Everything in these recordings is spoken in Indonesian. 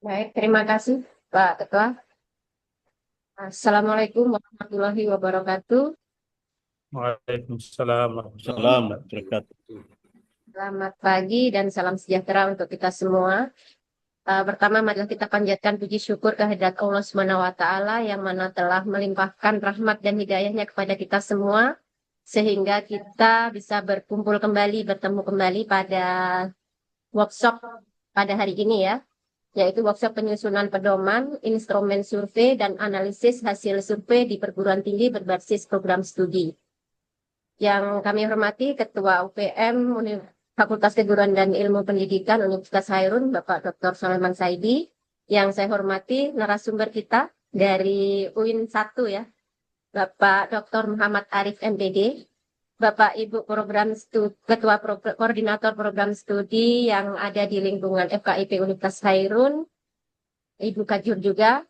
Baik, terima kasih Pak Ketua. Assalamualaikum warahmatullahi wabarakatuh. Waalaikumsalam warahmatullahi wabarakatuh. Selamat pagi dan salam sejahtera untuk kita semua. Pertama, marilah kita panjatkan puji syukur kehadirat Allah Subhanahu wa Ta'ala yang mana telah melimpahkan rahmat dan hidayahnya kepada kita semua, sehingga kita bisa berkumpul kembali, bertemu kembali pada workshop pada hari ini ya, yaitu workshop penyusunan pedoman, instrumen survei, dan analisis hasil survei di perguruan tinggi berbasis program studi. Yang kami hormati Ketua UPM Fakultas Keguruan dan Ilmu Pendidikan Universitas Hairun, Bapak Dr. Sulaiman Saidi. Yang saya hormati narasumber kita dari UIN 1 ya, Bapak Dr. Muhammad Arif MPD, Bapak Ibu Ketua Koordinator Program Studi yang ada di lingkungan FKIP Universitas Hairun, Ibu Kajur juga,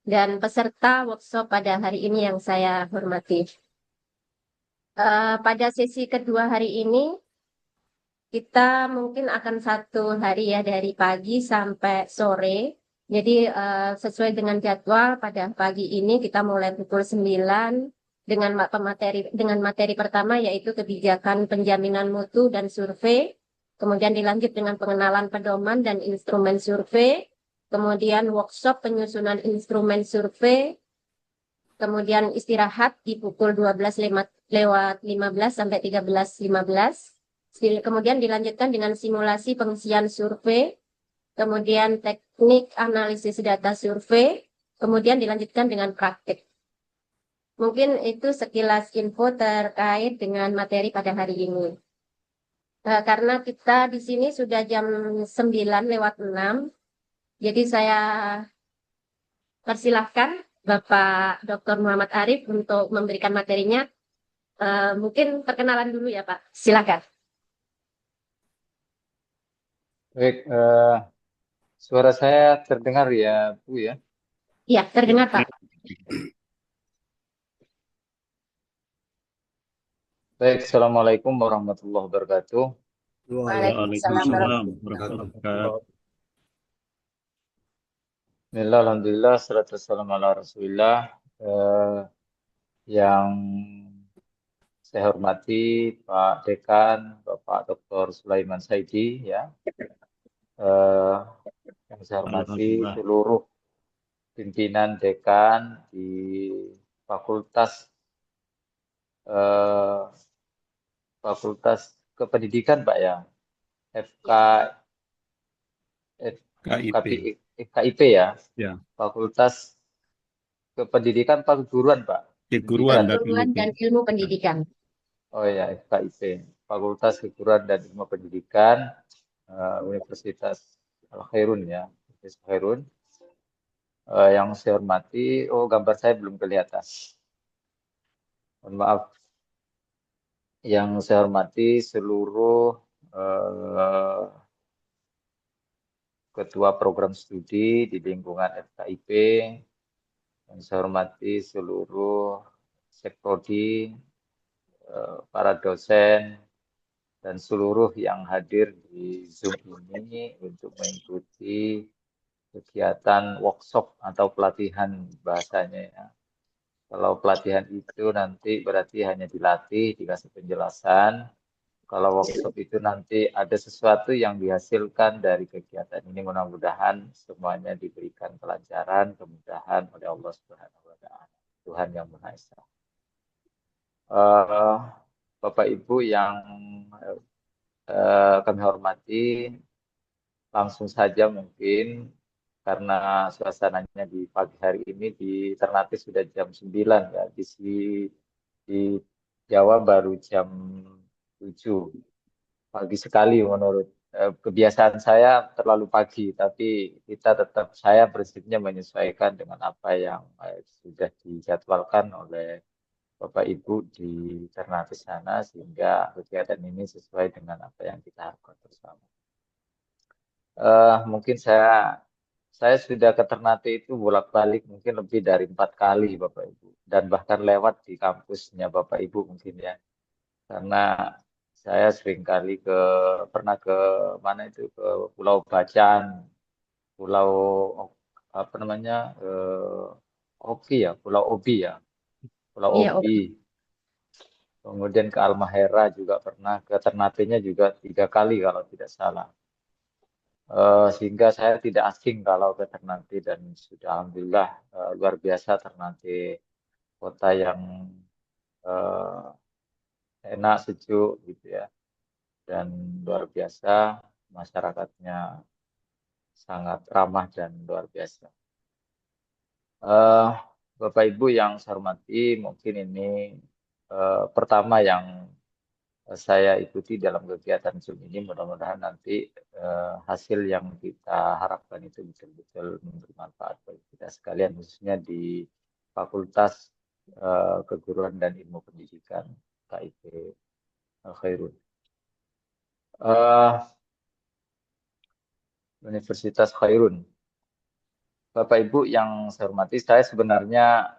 dan peserta workshop pada hari ini yang saya hormati. Pada sesi kedua hari ini, kita mungkin akan satu hari ya dari pagi sampai sore. Jadi sesuai dengan jadwal pada pagi ini kita mulai pukul 9 dengan materi pertama yaitu kebijakan penjaminan mutu dan survei. Kemudian dilanjut dengan pengenalan pedoman dan instrumen survei. Kemudian workshop penyusunan instrumen survei. Kemudian istirahat di pukul 12 lewat 15 sampai 13.15. Kemudian dilanjutkan dengan simulasi pengisian survei, kemudian teknik analisis data survei, kemudian dilanjutkan dengan praktik. Mungkin itu sekilas info terkait dengan materi pada hari ini. Karena kita di sini sudah jam 9 lewat 6, jadi saya persilahkan Bapak Dr. Muhammad Arif untuk memberikan materinya. Mungkin perkenalan dulu ya Pak, silakan. Baik, suara saya terdengar ya, Bu ya? Iya, terdengar Pak. Baik, Assalamualaikum warahmatullahi wabarakatuh. Waalaikumsalam warahmatullahi wabarakatuh. Bismillah, alhamdulillah, salatu wassalamu ala rasulillah. Yang saya hormati Pak Dekan, Bapak Dr. Sulaiman Saidi, ya. Yang saya hormati seluruh pimpinan dekan di Fakultas Kependidikan, Pak ya, FKIP ya, Fakultas Kependidikan Keguruan, Pak. Keguruan dan Ilmu Pendidikan. Oh ya, FKIP, Fakultas Keguruan dan Ilmu Pendidikan, Universitas Al-Khairun ya, Universitas Khairun. Yang saya hormati, gambar saya belum kelihatan. Mohon maaf. Yang saya hormati seluruh ketua program studi di lingkungan FKIP, yang saya hormati seluruh sekprodi, para dosen, dan seluruh yang hadir di Zoom ini untuk mengikuti kegiatan workshop atau pelatihan bahasanya ya. Kalau pelatihan itu nanti berarti hanya dilatih, dikasih penjelasan. Kalau workshop itu nanti ada sesuatu yang dihasilkan dari kegiatan ini, mudah-mudahan semuanya diberikan kelancaran, kemudahan oleh Allah Subhanahu wa Ta'ala, Tuhan yang Maha Esa. Bapak Ibu yang kami hormati, langsung saja mungkin karena suasananya di pagi hari ini di Ternate sudah jam 9 ya, di Jawa baru jam 7. Pagi sekali menurut kebiasaan saya terlalu pagi, tapi saya prinsipnya menyesuaikan dengan apa yang sudah dijadwalkan oleh Bapak Ibu di Ternate sana, sehingga kegiatan ini sesuai dengan apa yang kita harapkan bersama. Mungkin saya sudah ke Ternate itu bolak-balik mungkin lebih dari 4 kali Bapak Ibu, dan bahkan lewat di kampusnya Bapak Ibu mungkin ya, karena saya pernah ke mana itu, ke Pulau Bacan, Pulau apa namanya Oki ya, Pulau Obi ya, Pulau Iya, Obi. Kemudian ke Halmahera juga pernah, ke Ternate-nya juga 3 kali kalau tidak salah. Sehingga saya tidak asing kalau ke Ternate dan sudah alhamdulillah luar biasa Ternate, kota yang eh, enak, sejuk gitu ya, dan luar biasa masyarakatnya sangat ramah dan luar biasa. Eh, Bapak Ibu yang saya hormati, mungkin ini pertama yang saya ikuti dalam kegiatan Zoom ini. Mudah-mudahan nanti hasil yang kita harapkan itu betul-betul memberi manfaat bagi kita sekalian, khususnya di Fakultas Keguruan dan Ilmu Pendidikan KIP Khairun. Eh, Universitas Khairun. Bapak Ibu yang saya hormati, saya sebenarnya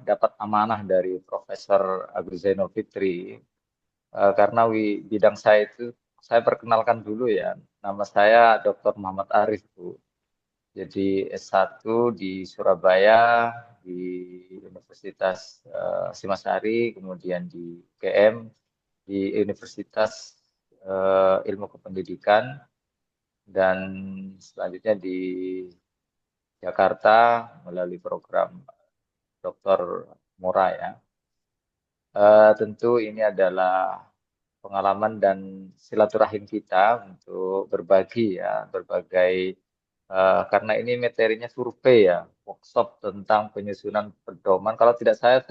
dapat amanah dari Profesor Agus Zainul Fitri karena bidang saya itu saya perkenalkan dulu ya. Nama saya Dr. Muhammad Arif, Bu. Jadi S1 di Surabaya di Universitas Simasari, kemudian di UGM, di Universitas Ilmu Kependidikan, dan selanjutnya di Jakarta melalui program Dr. Mora ya. Tentu ini adalah pengalaman dan silaturahim kita untuk berbagi ya berbagai karena ini materinya survei ya, workshop tentang penyusunan pedoman. Kalau tidak saya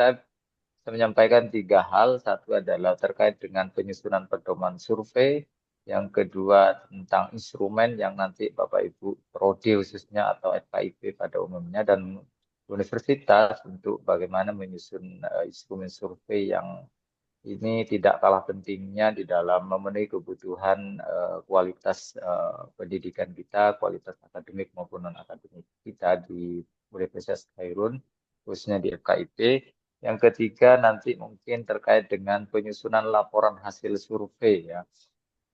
menyampaikan 3 hal. Satu adalah terkait dengan penyusunan pedoman survei, yang kedua tentang instrumen yang nanti Bapak Ibu prodi khususnya atau FKIP pada umumnya, dan universitas untuk bagaimana menyusun instrumen survei yang ini tidak kalah pentingnya di dalam memenuhi kebutuhan kualitas pendidikan kita, kualitas akademik maupun non-akademik kita di Universitas Khairun, khususnya di FKIP. Yang ketiga nanti mungkin terkait dengan penyusunan laporan hasil survei ya.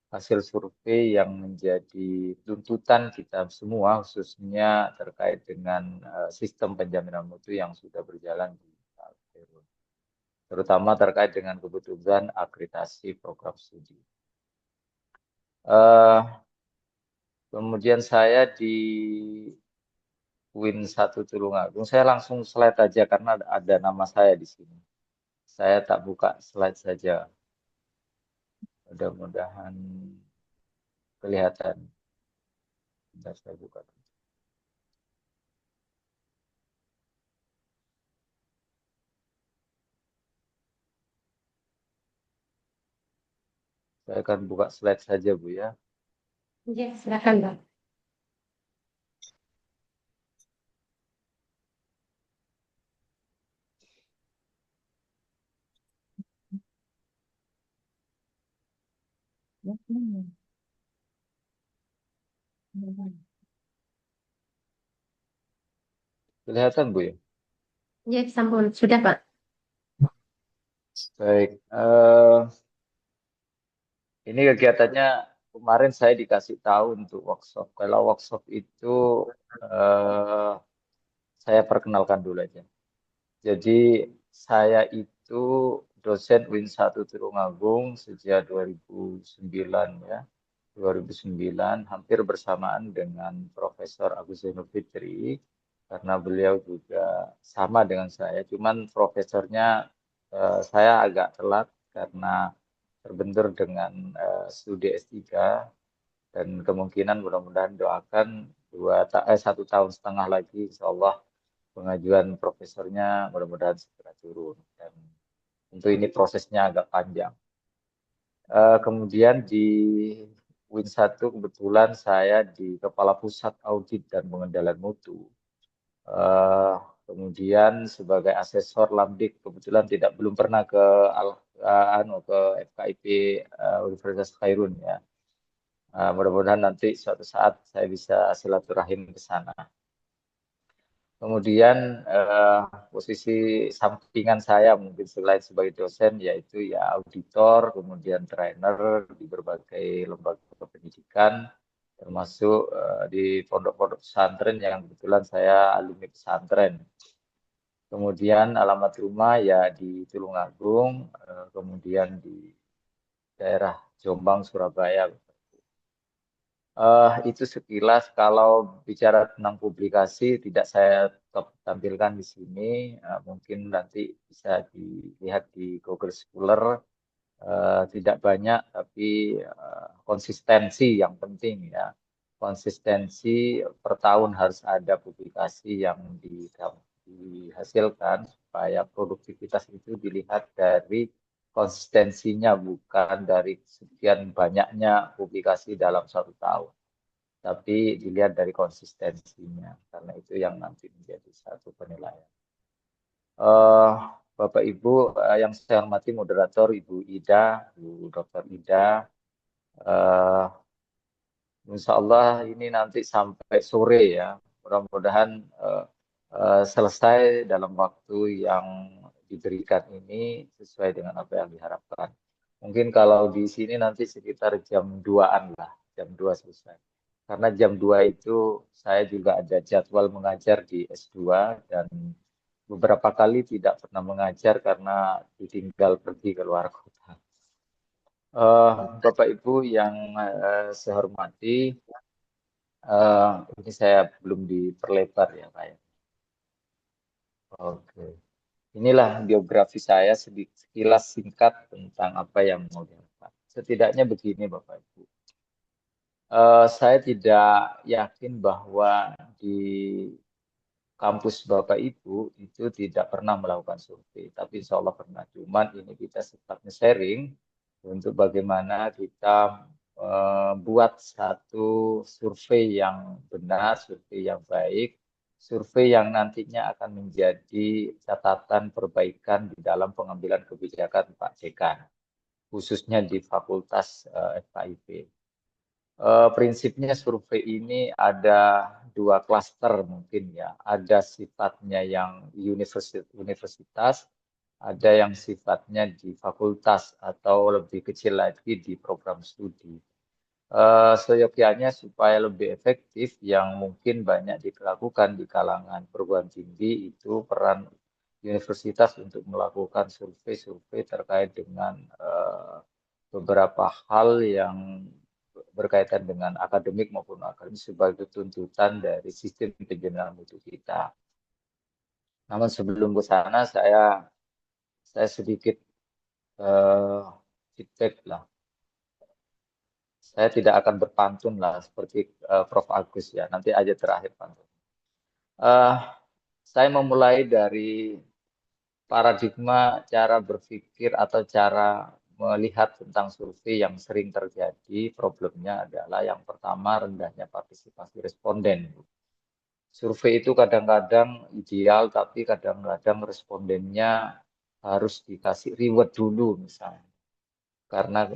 Hasil survei yang menjadi tuntutan kita semua, khususnya terkait dengan sistem penjaminan mutu yang sudah berjalan di Khairun, terutama terkait dengan kebutuhan akreditasi program studi. Kemudian saya di UIN 1 Tulungagung, saya langsung slide aja karena ada nama saya di sini. Saya tak buka slide saja. Mudah-mudahan kelihatan. Bentar saya buka. Saya akan buka slide saja, Bu ya. Ya, silakan, Bang. Kelihatan, Bu ya? Ya, sampun. Sudah, Pak. Baik. Ini kegiatannya kemarin saya dikasih tahu untuk workshop. Kalau workshop itu eh, saya perkenalkan dulu aja. Jadi saya itu dosen Win 1 Tulungagung sejak 2009 ya. 2009 hampir bersamaan dengan Profesor Agus Zainul Fitri karena beliau juga sama dengan saya. Cuman profesornya saya agak telat karena terbentur dengan studi S3, dan kemungkinan mudah-mudahan doakan 1,5 tahun lagi insya Allah pengajuan profesornya mudah-mudahan segera turun, dan tentu ini prosesnya agak panjang. Kemudian di Win 1 kebetulan saya di Kepala Pusat Audit dan Pengendalian Mutu. Eh, Kemudian sebagai asesor Lamdik kebetulan belum pernah ke ke FKIP Universitas Khairun ya. Mudah-mudahan nanti suatu saat saya bisa silaturahim ke sana. Kemudian posisi sampingan saya mungkin selain sebagai dosen yaitu ya auditor, kemudian trainer di berbagai lembaga pendidikan, termasuk di pondok-pondok pesantren yang kebetulan saya alumni pesantren. Kemudian alamat rumah ya di Tulungagung, kemudian di daerah Jombang, Surabaya. Itu sekilas kalau bicara tentang publikasi tidak saya tampilkan di sini, mungkin nanti bisa dilihat di Google Scholar. Tidak banyak tapi konsistensi yang penting ya. Konsistensi per tahun harus ada publikasi yang dihasilkan supaya produktivitas itu dilihat dari konsistensinya bukan dari sekian banyaknya publikasi dalam satu tahun, tapi dilihat dari konsistensinya karena itu yang nanti menjadi satu penilaian. Eh, Bapak Ibu yang saya hormati moderator Ibu Ida, Bu Dr. Ida, eh, Insya Allah ini nanti sampai sore ya. Mudah-mudahan selesai dalam waktu yang diberikan ini sesuai dengan apa yang diharapkan. Mungkin kalau di sini nanti sekitar jam 2-an lah, jam 2 selesai. Karena jam 2 itu saya juga ada jadwal mengajar di S2 dan beberapa kali tidak pernah mengajar karena ditinggal pergi ke luar kota. Bapak Ibu yang saya hormati, ini saya belum diperlebar ya Pak ya. Oke, inilah biografi saya sekilas singkat tentang apa yang mau dilakukan. Setidaknya begini Bapak Ibu, saya tidak yakin bahwa di kampus Bapak Ibu itu tidak pernah melakukan survei, tapi insya Allah pernah. Cuman ini kita sifatnya sharing untuk bagaimana kita buat satu survei yang benar, survei yang baik, survei yang nantinya akan menjadi catatan perbaikan di dalam pengambilan kebijakan Pak Dekan, khususnya di Fakultas FKIP. Prinsipnya survei ini ada dua klaster mungkin ya. Ada sifatnya yang universitas, ada yang sifatnya di fakultas atau lebih kecil lagi di program studi. Seyogyanya supaya lebih efektif yang mungkin banyak dilakukan di kalangan perguruan tinggi itu peran universitas untuk melakukan survei-survei terkait dengan beberapa hal yang berkaitan dengan akademik maupun akademis sebagai tuntutan dari sistem penjenengan mutu kita. Namun sebelum ke sana saya sedikit feedback lah. Saya tidak akan berpantun lah seperti Prof. Agus ya. Nanti aja terakhir pantun. Saya memulai dari paradigma cara berpikir atau cara melihat tentang survei yang sering terjadi. Problemnya adalah yang pertama rendahnya partisipasi responden. Survei itu kadang-kadang ideal, tapi kadang-kadang respondennya harus dikasih reward dulu misalnya. Karena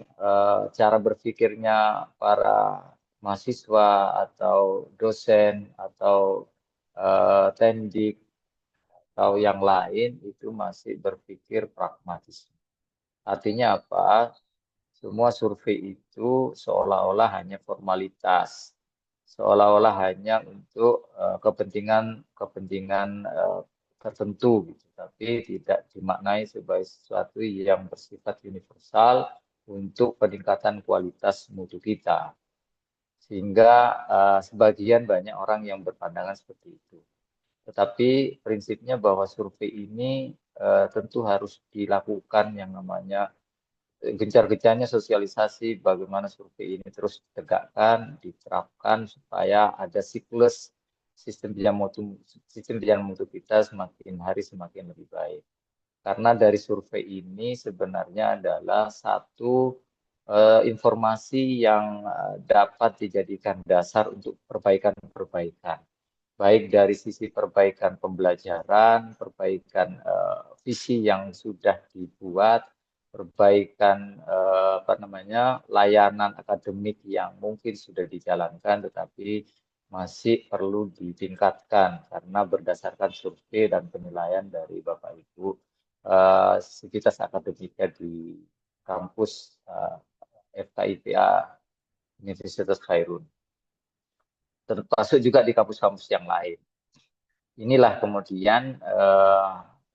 cara berpikirnya para mahasiswa atau dosen atau tendik atau yang lain itu masih berpikir pragmatis. Artinya apa? Semua survei itu seolah-olah hanya formalitas, seolah-olah hanya untuk kepentingan tertentu, gitu. Tapi tidak dimaknai sebagai sesuatu yang bersifat universal untuk peningkatan kualitas mutu kita. Sehingga sebagian banyak orang yang berpandangan seperti itu. Tetapi prinsipnya bahwa survei ini tentu harus dilakukan yang namanya gencar-gencarnya sosialisasi bagaimana survei ini terus ditegakkan, diterapkan supaya ada siklus sistem pilihan mutu kita semakin hari semakin lebih baik. Karena dari survei ini sebenarnya adalah satu informasi yang dapat dijadikan dasar untuk perbaikan-perbaikan. Baik dari sisi perbaikan pembelajaran, perbaikan visi yang sudah dibuat, perbaikan layanan akademik yang mungkin sudah dijalankan tetapi masih perlu ditingkatkan karena berdasarkan survei dan penilaian dari Bapak Ibu sivitas akademika di kampus FKIPA Universitas Khairun. termasuk juga di kampus-kampus yang lain. Inilah kemudian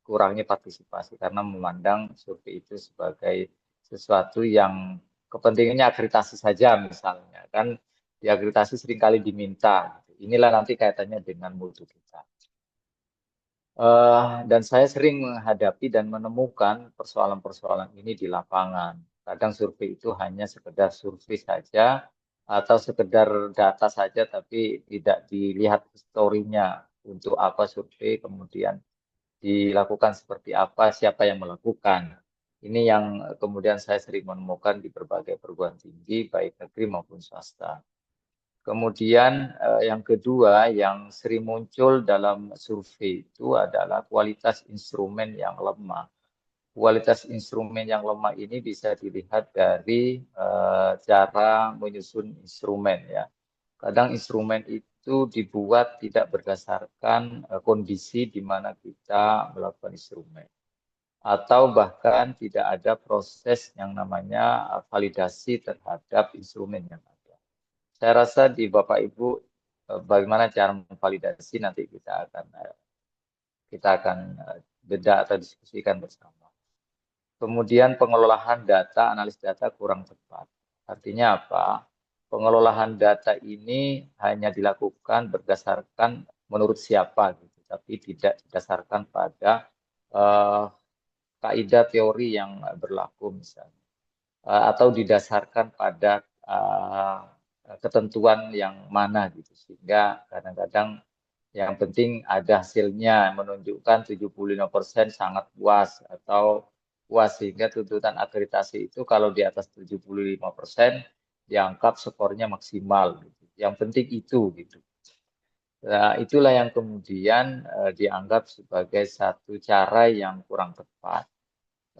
kurangnya partisipasi karena memandang survei itu sebagai sesuatu yang kepentingannya akreditasi saja misalnya. Kan di akreditasi seringkali diminta. Inilah nanti kaitannya dengan mutu kita. Dan saya sering menghadapi dan menemukan persoalan-persoalan ini di lapangan. Kadang survei itu hanya sekedar survei saja atau sekedar data saja tapi tidak dilihat historinya untuk apa survei, kemudian dilakukan seperti apa, siapa yang melakukan. Ini yang kemudian saya sering menemukan di berbagai perguruan tinggi, baik negeri maupun swasta. Kemudian yang kedua yang sering muncul dalam survei itu adalah kualitas instrumen yang lemah. Kualitas instrumen yang lemah ini bisa dilihat dari cara menyusun instrumen ya. Kadang instrumen itu dibuat tidak berdasarkan kondisi di mana kita melakukan instrumen. Atau bahkan tidak ada proses yang namanya validasi terhadap instrumen yang ada. Saya rasa di Bapak Ibu bagaimana cara memvalidasi nanti kita akan bedah atau diskusikan bersama. Kemudian pengelolaan data, analis data kurang tepat. Artinya apa? Pengelolaan data ini hanya dilakukan berdasarkan menurut siapa, gitu, tapi tidak didasarkan pada kaidah teori yang berlaku misalnya, atau didasarkan pada ketentuan yang mana gitu, sehingga kadang-kadang yang penting ada hasilnya menunjukkan 75% sangat puas atau puas, sehingga tuntutan akreditasi itu kalau di atas 75% dianggap skornya maksimal gitu. Yang penting itu gitu. Nah, itulah yang kemudian dianggap sebagai satu cara yang kurang tepat.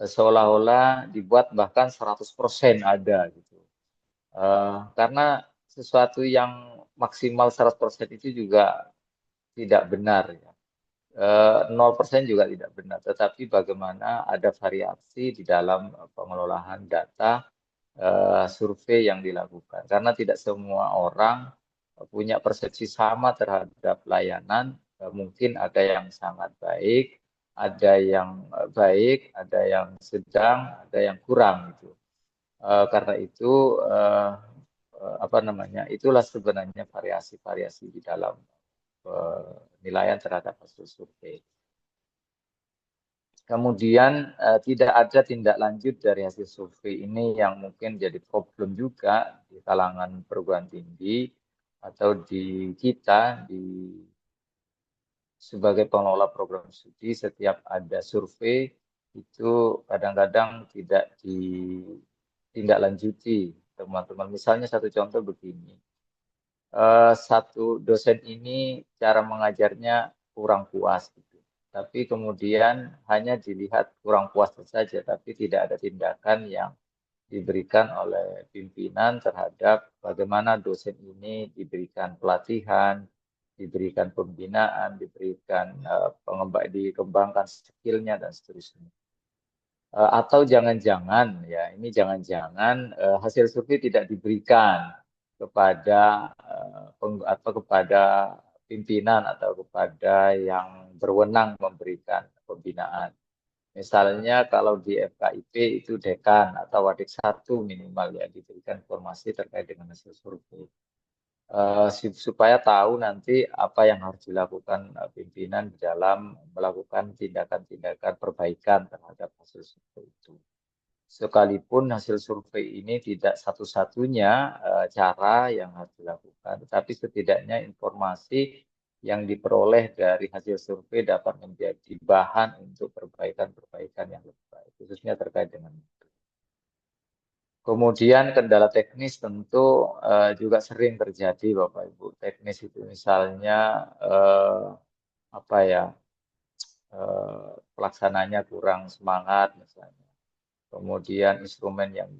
Seolah-olah dibuat bahkan 100% ada gitu. Karena sesuatu yang maksimal 100% itu juga tidak benar ya. 0% juga tidak benar, tetapi bagaimana ada variasi di dalam pengelolaan data survei yang dilakukan. Karena tidak semua orang punya persepsi sama terhadap layanan, mungkin ada yang sangat baik, ada yang baik, ada yang sedang, ada yang kurang gitu. Karena itu apa namanya? Itulah sebenarnya variasi-variasi di dalam penilaian terhadap hasil survei. Kemudian tidak ada tindak lanjut dari hasil survei ini yang mungkin jadi problem juga di kalangan perguruan tinggi atau di kita sebagai pengelola program studi. Setiap ada survei itu kadang-kadang tidak ditindaklanjuti, teman-teman. Misalnya satu contoh begini, satu dosen ini cara mengajarnya kurang puas gitu. Tapi kemudian hanya dilihat kurang puas saja, tapi tidak ada tindakan yang diberikan oleh pimpinan terhadap bagaimana dosen ini diberikan pelatihan, diberikan pembinaan, diberikan dikembangkan skillnya dan seterusnya. Atau jangan-jangan ya, ini jangan-jangan hasil survei tidak diberikan kepada atau kepada pimpinan atau kepada yang berwenang memberikan pembinaan. Misalnya kalau di FKIP itu dekan atau wadik 1 minimal ya diberikan informasi terkait dengan hasil survei. Supaya tahu nanti apa yang harus dilakukan pimpinan di dalam melakukan tindakan-tindakan perbaikan terhadap hasil survei itu. Sekalipun hasil survei ini tidak satu-satunya cara yang harus dilakukan, tetapi setidaknya informasi yang diperoleh dari hasil survei dapat menjadi bahan untuk perbaikan-perbaikan yang lebih baik, khususnya terkait dengan itu. Kemudian kendala teknis tentu juga sering terjadi, Bapak Ibu. Teknis itu misalnya apa ya, pelaksananya kurang semangat misalnya. Kemudian instrumen yang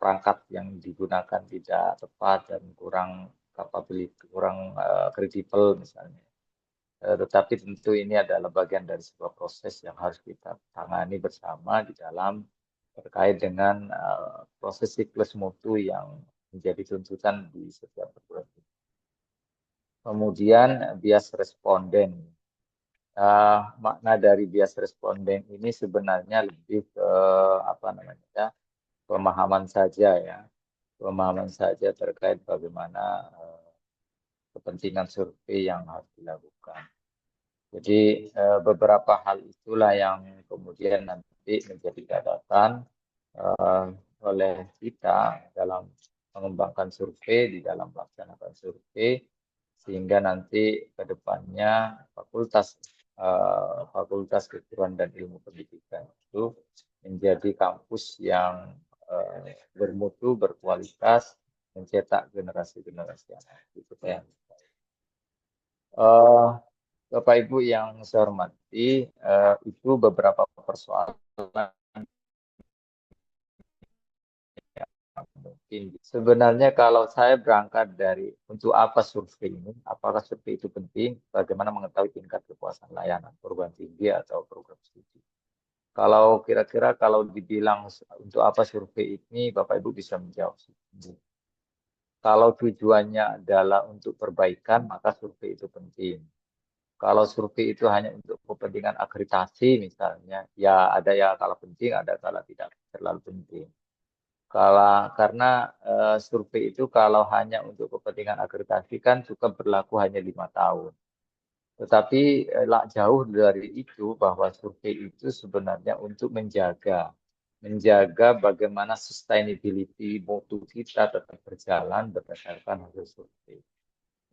perangkat yang digunakan tidak tepat dan kurang capability, kurang kredibel misalnya. Tetapi tentu ini adalah bagian dari sebuah proses yang harus kita tangani bersama di dalam terkait dengan proses siklus mutu yang menjadi tuntutan di setiap perguruan tinggi. Kemudian bias responden. Makna dari bias responden ini sebenarnya lebih ke apa namanya ya, pemahaman saja ya, pemahaman saja terkait bagaimana kepentingan survei yang harus dilakukan. Jadi beberapa hal itulah yang kemudian nanti menjadi catatan oleh kita dalam mengembangkan survei, di dalam melaksanakan survei, sehingga nanti ke depannya Fakultas Keguruan dan Ilmu Pendidikan itu menjadi kampus yang bermutu, berkualitas, mencetak generasi-generasi anak. Itu yang Bapak Ibu yang saya hormati, itu beberapa persoalan mungkin. Sebenarnya kalau saya berangkat dari untuk apa survei ini, apakah survei itu penting, bagaimana mengetahui tingkat kepuasan layanan perguruan tinggi atau program studi. Kalau kira-kira kalau dibilang untuk apa survei ini, Bapak Ibu bisa menjawab. Kalau tujuannya adalah untuk perbaikan, maka survei itu penting. Kalau survei itu hanya untuk kepentingan akreditasi misalnya, ya ada ya kalau penting, ada kalau tidak terlalu penting. Karena survei itu kalau hanya untuk kepentingan akreditasi kan cukup berlaku hanya 5 tahun. Tetapi jauh dari itu bahwa survei itu sebenarnya untuk menjaga bagaimana sustainability mutu kita tetap berjalan berdasarkan hasil survei.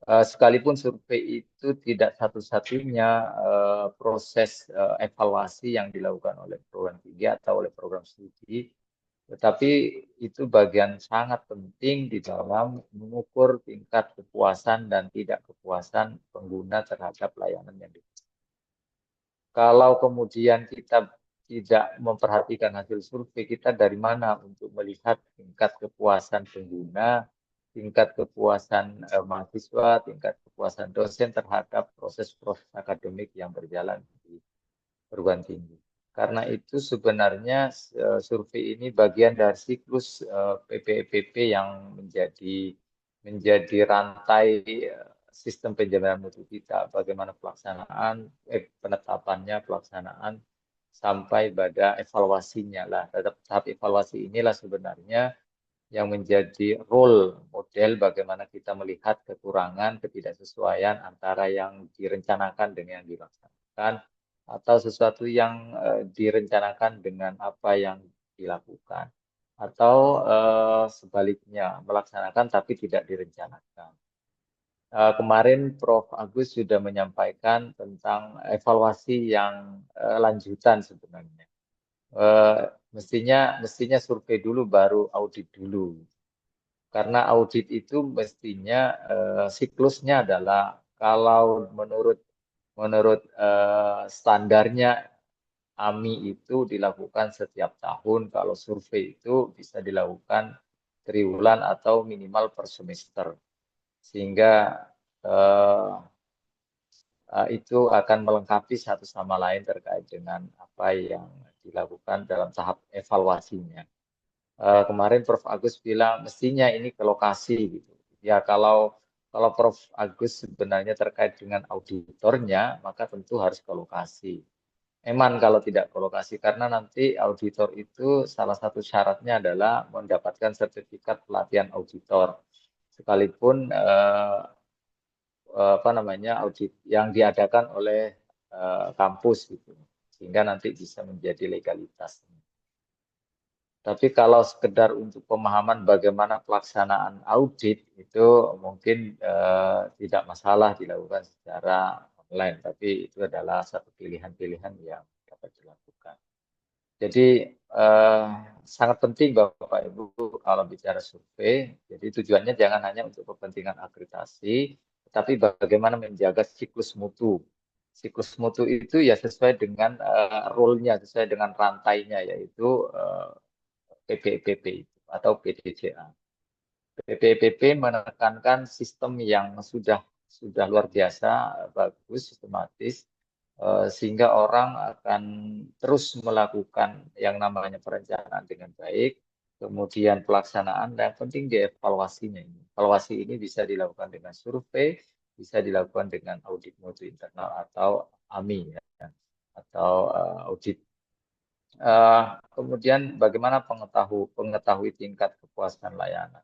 Sekalipun survei itu tidak satu-satunya proses evaluasi yang dilakukan oleh perguruan tinggi atau oleh program studi, tetapi itu bagian sangat penting di dalam mengukur tingkat kepuasan dan tidak kepuasan pengguna terhadap layanan yang diberikan. Kalau kemudian kita tidak memperhatikan hasil survei, kita dari mana untuk melihat tingkat kepuasan pengguna, tingkat kepuasan mahasiswa, tingkat kepuasan dosen terhadap proses-proses akademik yang berjalan di perguruan tinggi. Karena itu sebenarnya survei ini bagian dari siklus PPPP yang menjadi rantai sistem penjaminan mutu kita. Bagaimana pelaksanaan, penetapannya, pelaksanaan sampai pada evaluasinya lah. Tahap evaluasi inilah sebenarnya yang menjadi role model bagaimana kita melihat kekurangan, ketidaksesuaian antara yang direncanakan dengan yang dilaksanakan, atau sesuatu yang direncanakan dengan apa yang dilakukan, atau sebaliknya melaksanakan tapi tidak direncanakan. Kemarin Prof. Agus sudah menyampaikan tentang evaluasi yang lanjutan sebenarnya. Mestinya survei dulu baru audit dulu. Karena audit itu mestinya siklusnya adalah kalau menurut standarnya AMI itu dilakukan setiap tahun, kalau survei itu bisa dilakukan triwulan atau minimal per semester. Sehingga itu akan melengkapi satu sama lain terkait dengan apa yang dilakukan dalam tahap evaluasinya. Kemarin Prof. Agus bilang mestinya ini ke lokasi gitu. Ya kalau Prof. Agus sebenarnya terkait dengan auditornya, maka tentu harus ke lokasi. Eman kalau tidak ke lokasi, karena nanti auditor itu salah satu syaratnya adalah mendapatkan sertifikat pelatihan auditor. Sekalipun apa namanya audit yang diadakan oleh kampus gitu, sehingga nanti bisa menjadi legalitas. Tapi kalau sekedar untuk pemahaman bagaimana pelaksanaan audit itu mungkin tidak masalah dilakukan secara online, tapi itu adalah satu pilihan-pilihan yang dapat dilakukan. Jadi sangat penting Bapak Ibu kalau bicara survei, jadi tujuannya jangan hanya untuk kepentingan akreditasi, tetapi bagaimana menjaga siklus mutu. Siklus mutu itu ya sesuai dengan role-nya, sesuai dengan rantainya, yaitu PPPP atau PDCA. PPPP menekankan sistem yang sudah luar biasa bagus, sistematis, sehingga orang akan terus melakukan yang namanya perencanaan dengan baik, kemudian pelaksanaan, dan penting dievaluasinya. Evaluasi ini bisa dilakukan dengan survei, bisa dilakukan dengan audit mutu internal atau AMI ya, atau audit. Kemudian bagaimana pengetahui tingkat kepuasan layanan.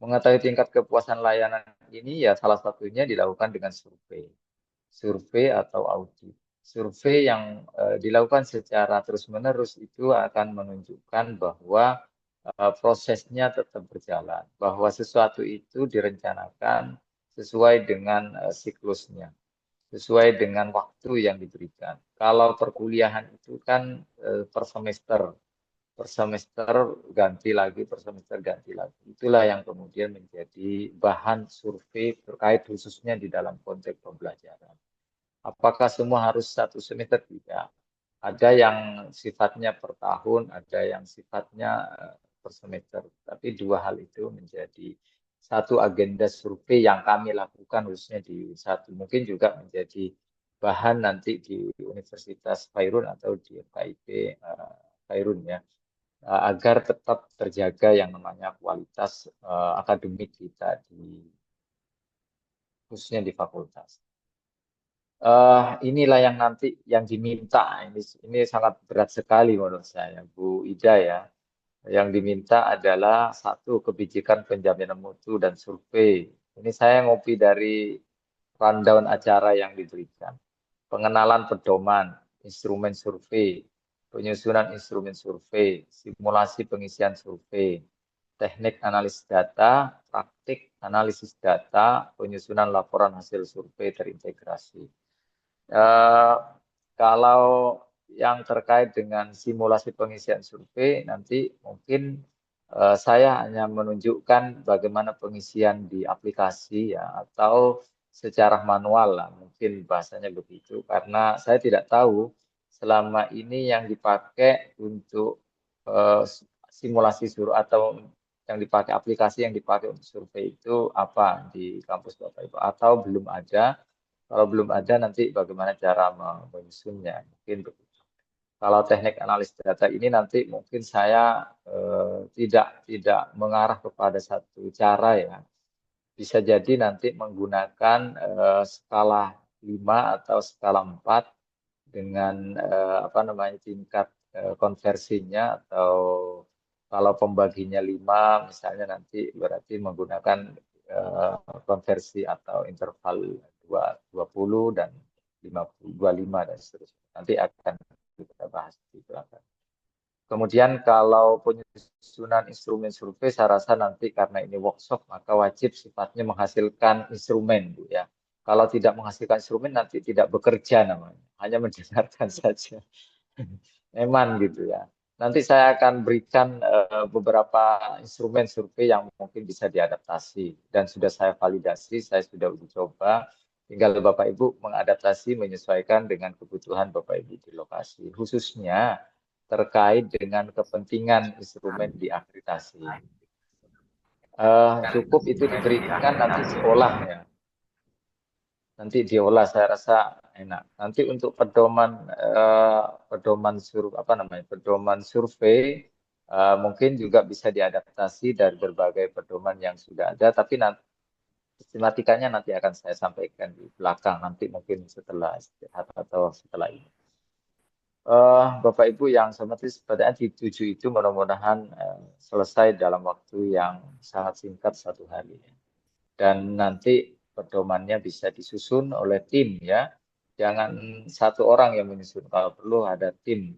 Mengetahui tingkat kepuasan layanan ini ya salah satunya dilakukan dengan survei atau audit. Survei yang dilakukan secara terus-menerus itu akan menunjukkan bahwa prosesnya tetap berjalan, bahwa sesuatu itu direncanakan sesuai dengan siklusnya, sesuai dengan waktu yang diberikan. Kalau perkuliahan itu kan per semester ganti lagi, per semester ganti lagi. Itulah yang kemudian menjadi bahan survei terkait khususnya di dalam konteks pembelajaran. Apakah semua harus satu semester? Tidak. Ada yang sifatnya per tahun, ada yang sifatnya per semester. Tapi dua hal itu menjadi satu agenda survei yang kami lakukan khususnya di satu. Mungkin juga menjadi bahan nanti di Universitas Khairun atau di FKIP Khairun ya. Agar tetap terjaga yang namanya kualitas akademik kita khususnya di fakultas. Inilah yang nanti yang diminta. Ini sangat berat sekali menurut saya, Bu Ida ya. Yang diminta adalah satu kebijakan penjaminan mutu dan survei. Ini saya ngopi dari rundown acara yang diberikan. Pengenalan pedoman, instrumen survei, penyusunan instrumen survei, simulasi pengisian survei, teknik analisis data, praktik analisis data, penyusunan laporan hasil survei terintegrasi. Kalau yang terkait dengan simulasi pengisian survei, nanti mungkin saya hanya menunjukkan bagaimana pengisian di aplikasi ya, atau secara manual lah, mungkin bahasanya begitu, karena saya tidak tahu selama ini yang dipakai untuk simulasi survei atau yang dipakai aplikasi yang dipakai untuk survei itu apa di kampus Bapak Ibu, atau belum ada. Kalau belum ada nanti bagaimana cara menyusunnya, mungkin begitu. Kalau teknik analis data ini nanti mungkin saya tidak mengarah kepada satu cara ya. Bisa jadi nanti menggunakan skala 5 atau skala 4 dengan apa namanya tingkat konversinya, atau kalau pembaginya 5 misalnya nanti berarti menggunakan konversi atau interval 20 dan 50, 25 dan seterusnya. Nanti akan kita bahas di belakang. Kemudian kalau penyusunan instrumen survei, saya rasa nanti karena ini workshop, maka wajib sifatnya menghasilkan instrumen, Bu ya. Kalau tidak menghasilkan instrumen, nanti tidak bekerja namanya, hanya mendengarkan saja. Memang gitu ya. Nanti saya akan berikan beberapa instrumen survei yang mungkin bisa diadaptasi, dan sudah saya validasi, saya sudah uji coba. Tinggal Bapak Ibu mengadaptasi, menyesuaikan dengan kebutuhan Bapak Ibu di lokasi, khususnya terkait dengan kepentingan instrumen diakreditasi. Cukup itu diberikan, nanti diolah ya. Nanti diolah, saya rasa enak. Nanti untuk pedoman survei mungkin juga bisa diadaptasi dari berbagai pedoman yang sudah ada, tapi nanti sistematikanya nanti akan saya sampaikan di belakang, nanti mungkin setelah istirahat atau setelah ini. Bapak Ibu yang saya hormati, sebenarnya di 7 itu mudah-mudahan selesai dalam waktu yang sangat singkat, 1 hari. Dan nanti pedomannya bisa disusun oleh tim ya. Jangan satu orang yang menyusun, kalau perlu ada tim,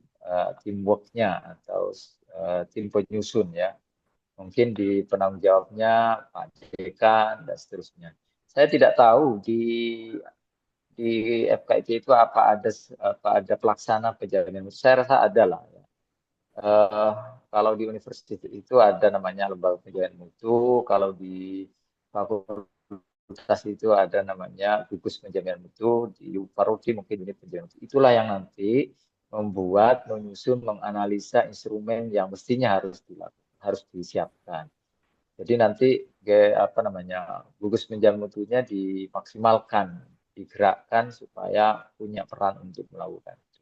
teamwork-nya atau tim penyusun ya. Mungkin di penanggung jawabnya Pak Dekan dan seterusnya. Saya tidak tahu di FKIP itu apa ada pelaksana penjaminan mutu. Saya rasa ada lah ya. Kalau di universitas itu ada namanya lembaga penjaminan mutu, kalau di fakultas itu ada namanya gugus penjaminan mutu, di Parodi mungkin ini penjaminan mutu. Itulah yang nanti membuat, menyusun, menganalisa instrumen yang mestinya harus disiapkan. Jadi nanti gugus penjaminan mutunya dimaksimalkan, digerakkan supaya punya peran untuk melakukan itu.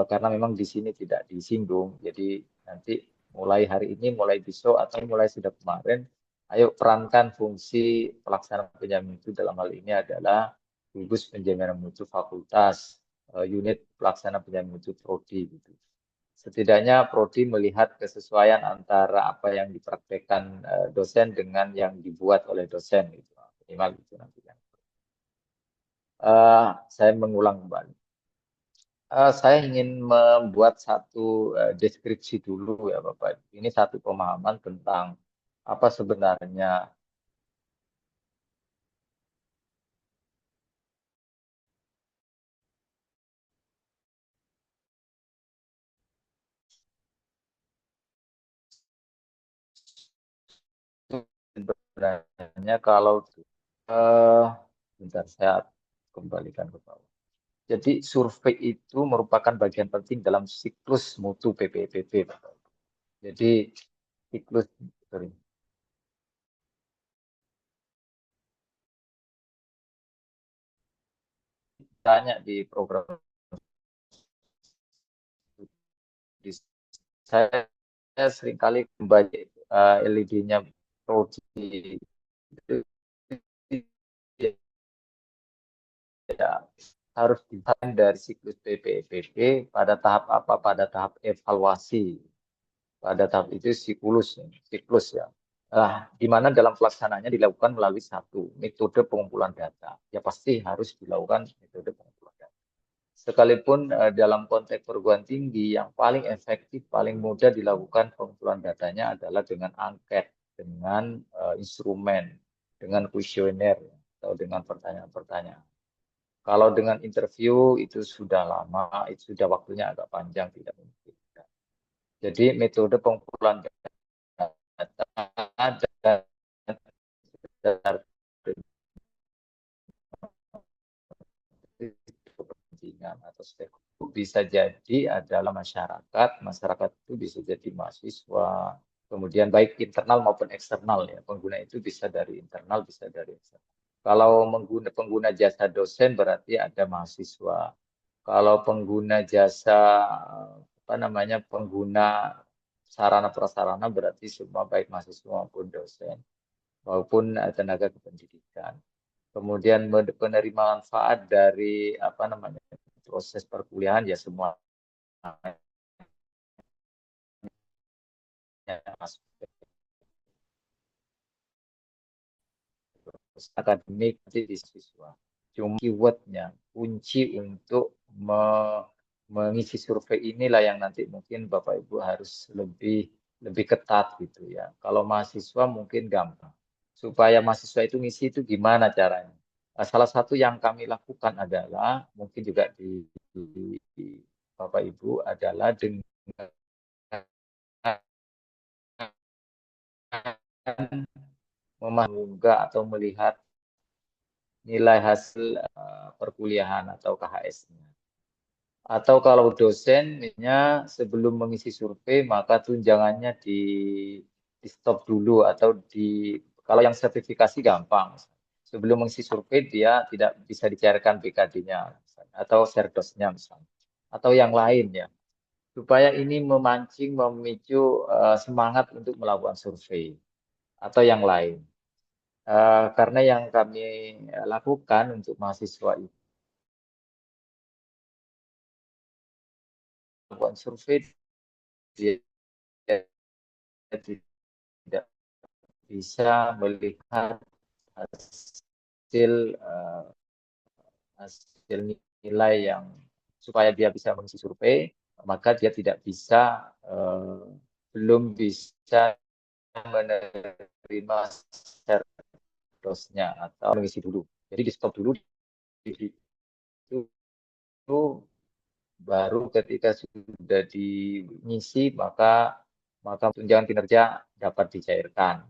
Karena memang di sini tidak disinggung, jadi nanti mulai hari ini, mulai besok, atau mulai sudah kemarin, Ayo perankan fungsi pelaksana penjamin mutu dalam hal ini adalah gugus penjaminan mutu fakultas, unit pelaksana penjamin mutu prodi gitu. Setidaknya prodi melihat kesesuaian antara apa yang dipraktekkan dosen dengan yang dibuat oleh dosen gitu. Minimal gitu nanti kan. Saya mengulang kembali. Saya ingin membuat satu deskripsi dulu ya Bapak. Ini satu pemahaman tentang apa sebenarnya sebenarnya kalau bentar saya kembalikan ke bawah. Jadi survei itu merupakan bagian penting dalam siklus mutu PPPP. Jadi siklus sorry, tanya di program di saya seringkali kembali LED-nya Prodi itu ya, harus dilihat dari siklus PPPP pada tahap apa? Pada tahap evaluasi. Pada tahap itu siklus ya. Di mana dalam pelaksanaannya dilakukan melalui satu metode pengumpulan data. Ya pasti harus dilakukan metode pengumpulan data. Sekalipun dalam konteks perguruan tinggi yang paling efektif, paling mudah dilakukan pengumpulan datanya adalah dengan angket, dengan instrumen, dengan kuesioner, atau dengan pertanyaan-pertanyaan. Kalau dengan interview itu sudah lama, itu sudah waktunya agak panjang, tidak mungkin. Jadi metode pengumpulan data dan kepentingan atau stakeholder bisa jadi adalah masyarakat, masyarakat itu bisa jadi mahasiswa, kemudian baik internal maupun eksternal ya, pengguna itu bisa dari internal, bisa dari eksternal. Kalau pengguna jasa dosen berarti ada mahasiswa. Kalau pengguna jasa apa namanya pengguna sarana prasarana berarti semua baik mahasiswa maupun dosen maupun tenaga kependidikan. Kemudian penerima manfaat dari apa namanya proses perkuliahan ya semua akademik di siswa. Cuma keywordnya, kunci untuk mengisi survei inilah yang nanti mungkin Bapak Ibu harus lebih ketat gitu ya. Kalau mahasiswa mungkin gampang. Supaya mahasiswa itu ngisi itu gimana caranya? Salah satu yang kami lakukan adalah mungkin juga di Bapak Ibu adalah dengan mengunggah atau melihat nilai hasil perkuliahan atau KHS-nya. Atau kalau dosennya sebelum mengisi survei maka tunjangannya di stop dulu atau kalau yang sertifikasi gampang. Sebelum mengisi survei dia tidak bisa dicairkan BKD-nya atau serdosnya misalnya. Atau yang lain ya. Supaya ini memancing, memicu semangat untuk melakukan survei atau yang lain. Karena yang kami lakukan untuk mahasiswa itu melakukan survei dia tidak bisa melihat hasil hasil nilai yang supaya dia bisa mengisi survei, maka dia tidak bisa belum bisa menerima dosnya atau mengisi dulu. Jadi di stop dulu itu baru ketika sudah diisi maka tunjangan kinerja dapat dicairkan.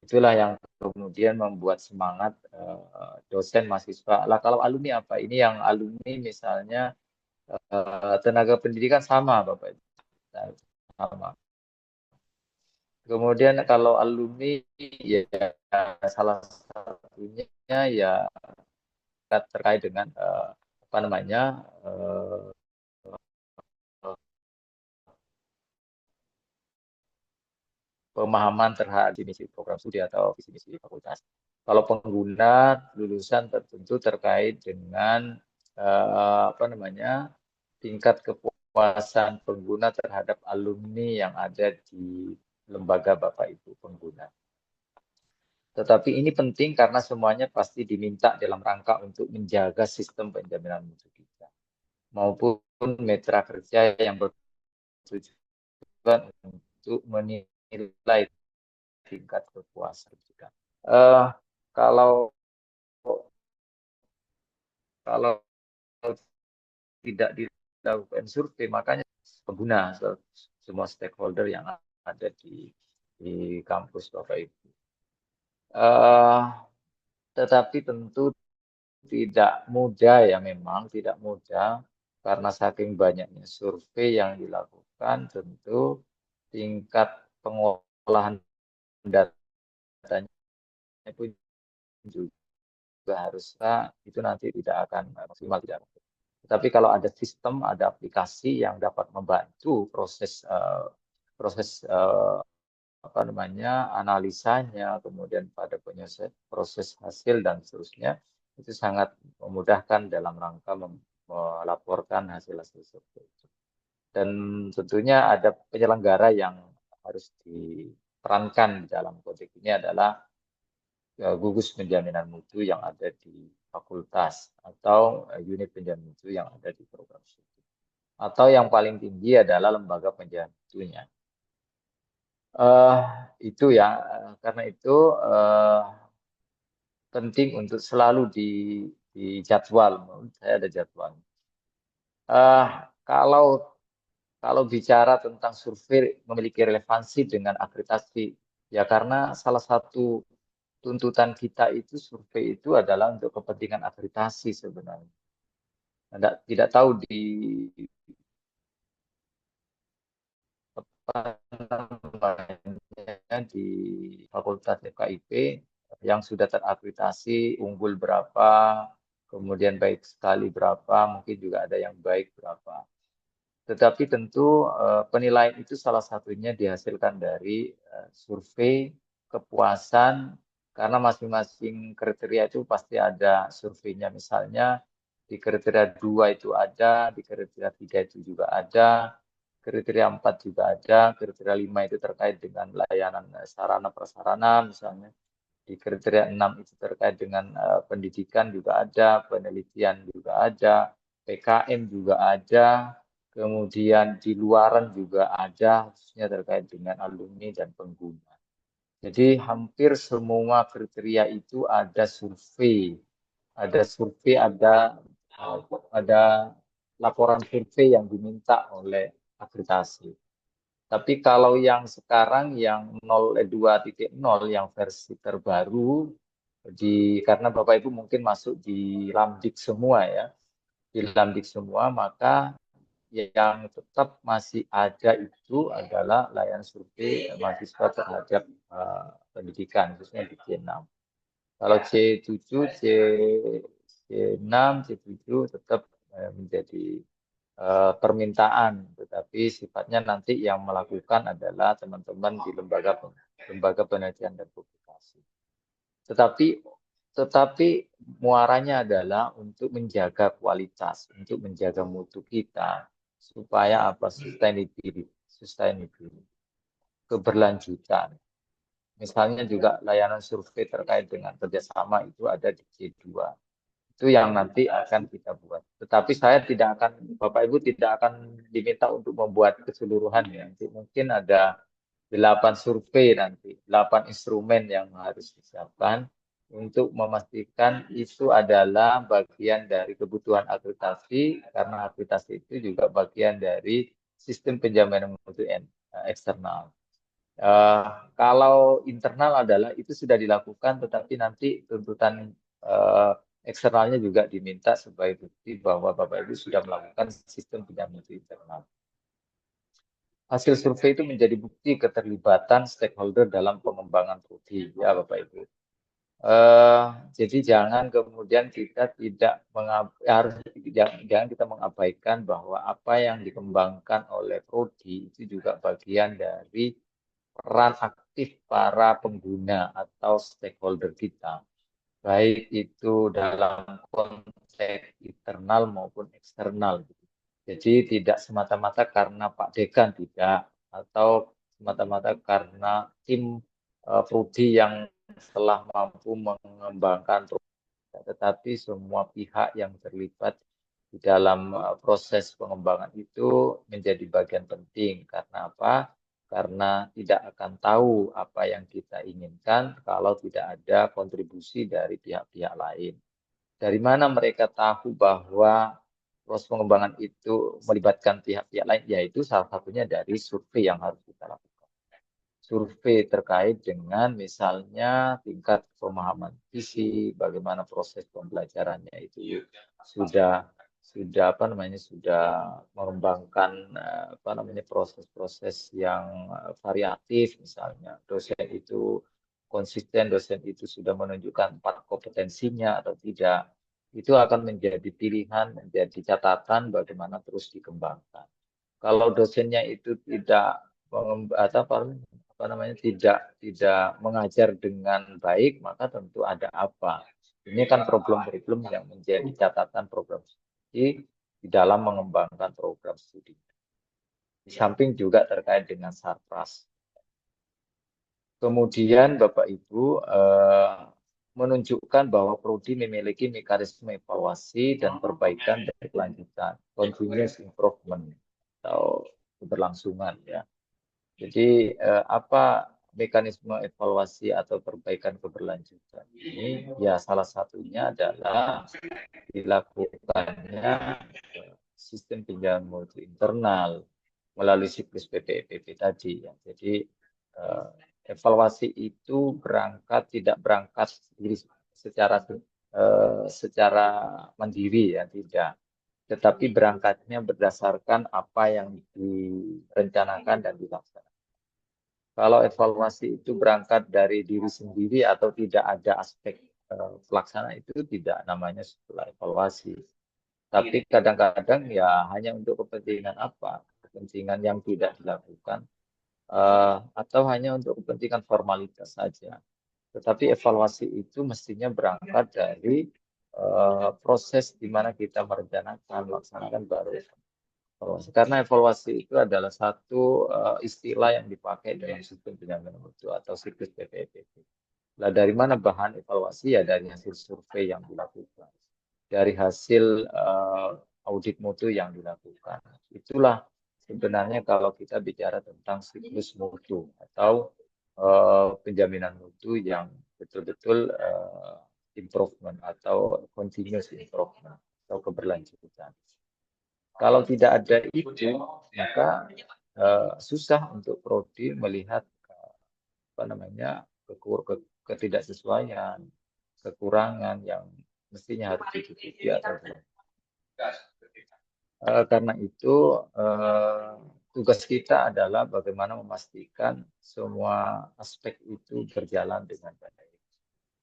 Itulah yang kemudian membuat semangat dosen mahasiswa. Lah kalau alumni apa? Ini yang alumni misalnya tenaga pendidikan sama Bapak Ibu. Sama. Kemudian kalau alumni ya salah satunya ya terkait dengan apa namanya pemahaman terhadap visi misi program studi atau visi misi fakultas. Kalau pengguna lulusan tertentu terkait dengan tingkat kepuasan pengguna terhadap alumni yang ada di lembaga Bapak Ibu pengguna. Tetapi ini penting karena semuanya pasti diminta dalam rangka untuk menjaga sistem penjaminan mutu kita maupun mitra kerja yang bertujuan untuk menilai tingkat kepuasan kita. Kalau tidak dilakukan survei, makanya pengguna semua stakeholder yang ada di kampus Bapak Ibu. Tetapi tentu tidak mudah ya, memang tidak mudah karena saking banyaknya survei yang dilakukan, tentu tingkat pengolahan datanya pun juga harusnya itu nanti tidak akan maksimal, tidak. Tetapi kalau ada sistem, ada aplikasi yang dapat membantu proses analisanya, kemudian pada proses hasil dan seterusnya, itu sangat memudahkan dalam rangka melaporkan hasil-hasil survei. Dan tentunya ada penyelenggara yang harus diperankan di dalam konteks ini adalah gugus penjaminan mutu yang ada di fakultas atau unit penjaminan mutu yang ada di program studi. Atau yang paling tinggi adalah lembaga penjaminan mutunya. Itu ya, karena itu penting untuk selalu di jadwal. Menurut saya ada jadwal. Kalau bicara tentang survei memiliki relevansi dengan akreditasi, ya karena salah satu tuntutan kita itu survei itu adalah untuk kepentingan akreditasi sebenarnya. Tidak tahu di Fakultas FKIP yang sudah terakreditasi unggul berapa, kemudian baik sekali berapa, mungkin juga ada yang baik berapa. Tetapi tentu penilaian itu salah satunya dihasilkan dari survei kepuasan, karena masing-masing kriteria itu pasti ada surveinya. Misalnya di kriteria 2 itu ada, di kriteria 3 itu juga ada, kriteria 4 juga ada, kriteria 5 itu terkait dengan layanan sarana prasarana misalnya. Di kriteria 6 itu terkait dengan pendidikan juga ada, penelitian juga ada, PKM juga ada, kemudian di luaran juga ada, khususnya terkait dengan alumni dan pengguna. Jadi hampir semua kriteria itu ada survei, ada laporan survei yang diminta oleh akreditasi. Tapi kalau yang sekarang yang 2.0 yang versi terbaru, karena Bapak Ibu mungkin masuk di Lamdik semua ya, di Lamdik semua, maka yang tetap masih ada itu adalah layanan survei mahasiswa terhadap pendidikan, khususnya di C6. Kalau C7, C6, C7 tetap menjadi permintaan, tetapi sifatnya nanti yang melakukan adalah teman-teman di lembaga penelitian dan publikasi. Tetapi muaranya adalah untuk menjaga kualitas, untuk menjaga mutu kita, supaya apa, sustainability, keberlanjutan. Misalnya juga layanan survei terkait dengan kerjasama itu ada di C2. Itu yang nanti akan kita buat. Tetapi saya tidak akan, Bapak Ibu tidak akan diminta untuk membuat keseluruhan ya. Nanti mungkin ada 8 survei nanti, 8 instrumen yang harus disiapkan untuk memastikan itu adalah bagian dari kebutuhan akreditasi, karena akreditasi itu juga bagian dari sistem penjaminan mutu eksternal. Kalau internal adalah itu sudah dilakukan, tetapi nanti tuntutan eksternalnya juga diminta sebagai bukti bahwa Bapak Ibu sudah melakukan sistem penjaminan mutu internal. Hasil survei itu menjadi bukti keterlibatan stakeholder dalam pengembangan prodi, ya Bapak Ibu. Jadi jangan kemudian kita jangan kita mengabaikan bahwa apa yang dikembangkan oleh prodi itu juga bagian dari peran perspektif para pengguna atau stakeholder kita, baik itu dalam konteks internal maupun eksternal. Jadi tidak semata-mata karena Pak Dekan, tidak, atau semata-mata karena tim Prodi yang telah mampu mengembangkan, tetapi semua pihak yang terlibat di dalam proses pengembangan itu menjadi bagian penting. Karena apa? Karena tidak akan tahu apa yang kita inginkan kalau tidak ada kontribusi dari pihak-pihak lain. Dari mana mereka tahu bahwa proses pengembangan itu melibatkan pihak-pihak lain? Yaitu salah satunya dari survei yang harus kita lakukan. Survei terkait dengan misalnya tingkat pemahaman visi, bagaimana proses pembelajarannya itu sudah sudah mengembangkan proses-proses yang variatif, misalnya dosen itu konsisten, dosen itu sudah menunjukkan 4 kompetensinya atau tidak. Itu akan menjadi pilihan, menjadi catatan bagaimana terus dikembangkan. Kalau dosennya itu tidak tidak mengajar dengan baik, maka tentu ada apa. Ini kan problem-problem yang menjadi catatan program studi di dalam mengembangkan program studi. Di samping juga terkait dengan sarpras. Kemudian Bapak Ibu menunjukkan bahwa Prodi memiliki mekanisme evaluasi dan perbaikan dan kelanjutan, continuous improvement atau keberlangsungan, ya. Jadi apa mekanisme evaluasi atau perbaikan keberlanjutan ini? Ya, salah satunya adalah dilakukannya sistem pinjaman mutu internal melalui siklus PPPP tadi, ya. Jadi evaluasi itu tidak berangkat secara mandiri, ya, tidak. Tetapi berangkatnya berdasarkan apa yang direncanakan dan dilaksanakan. Kalau evaluasi itu berangkat dari diri sendiri atau tidak ada aspek pelaksana, itu tidak namanya setelah evaluasi. Tapi kadang-kadang ya hanya untuk kepentingan apa? Kepentingan yang tidak dilakukan atau hanya untuk kepentingan formalitas saja. Tetapi evaluasi itu mestinya berangkat dari proses di mana kita merencanakan, melaksanakan baru evaluasi. Karena evaluasi itu adalah satu istilah yang dipakai dalam sistem penjaminan mutu atau siklus PPPP. Nah, dari mana bahan evaluasi? Ya dari hasil survei yang dilakukan, dari hasil audit mutu yang dilakukan. Itulah sebenarnya kalau kita bicara tentang siklus mutu atau penjaminan mutu yang betul-betul improvement atau continuous improvement atau keberlanjutan. Kalau tidak ada itu, maka susah untuk Prodi melihat ketidaksesuaian, kekurangan yang mestinya harus ditutupi atau karena itu tugas kita adalah bagaimana memastikan semua aspek itu berjalan dengan baik.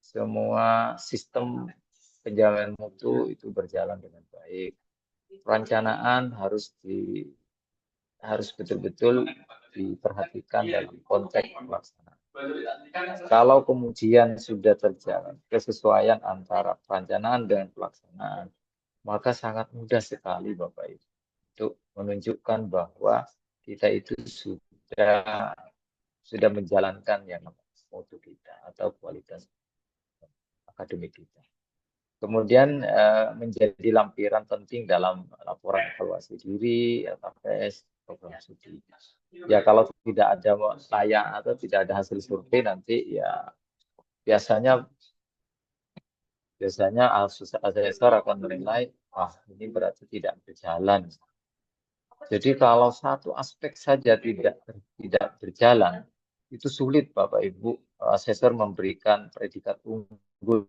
Semua sistem penjaminan mutu itu berjalan dengan baik. Perencanaan harus betul-betul diperhatikan dalam konteks pelaksanaan. Kalau kemudian sudah terjalan kesesuaian antara perencanaan dengan pelaksanaan, maka sangat mudah sekali Bapak Ibu untuk menunjukkan bahwa kita itu sudah menjalankan yang mutu kita atau kualitas akademik kita. Kemudian menjadi lampiran penting dalam laporan evaluasi diri, LKPS, program studi. Ya kalau tidak ada layak atau tidak ada hasil survei nanti ya biasanya asesor akan menilai, ini berarti tidak berjalan. Jadi kalau satu aspek saja tidak berjalan, itu sulit Bapak Ibu asesor memberikan predikat unggul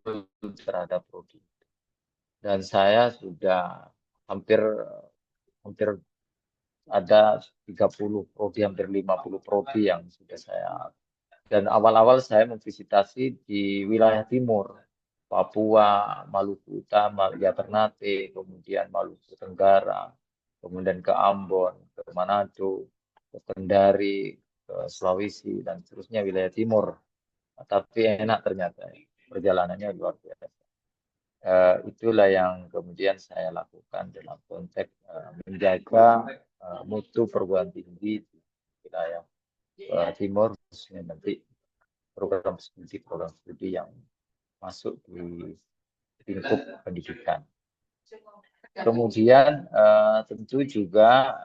terhadap prodi. Dan saya sudah hampir ada 30 prodi, hampir 50 prodi yang sudah saya, dan awal-awal saya memvisitasi di wilayah timur, Papua, Maluku Utara, ya Ternate, kemudian Maluku Tenggara, kemudian ke Ambon, ke Manado, ke Kendari, ke ke Sulawesi dan seterusnya wilayah timur. Tapi enak ternyata, perjalanannya luar biasa. Itulah yang kemudian saya lakukan dalam konteks menjaga mutu perguruan tinggi di wilayah timur, khususnya nanti program studi yang masuk di lingkup pendidikan. Kemudian tentu juga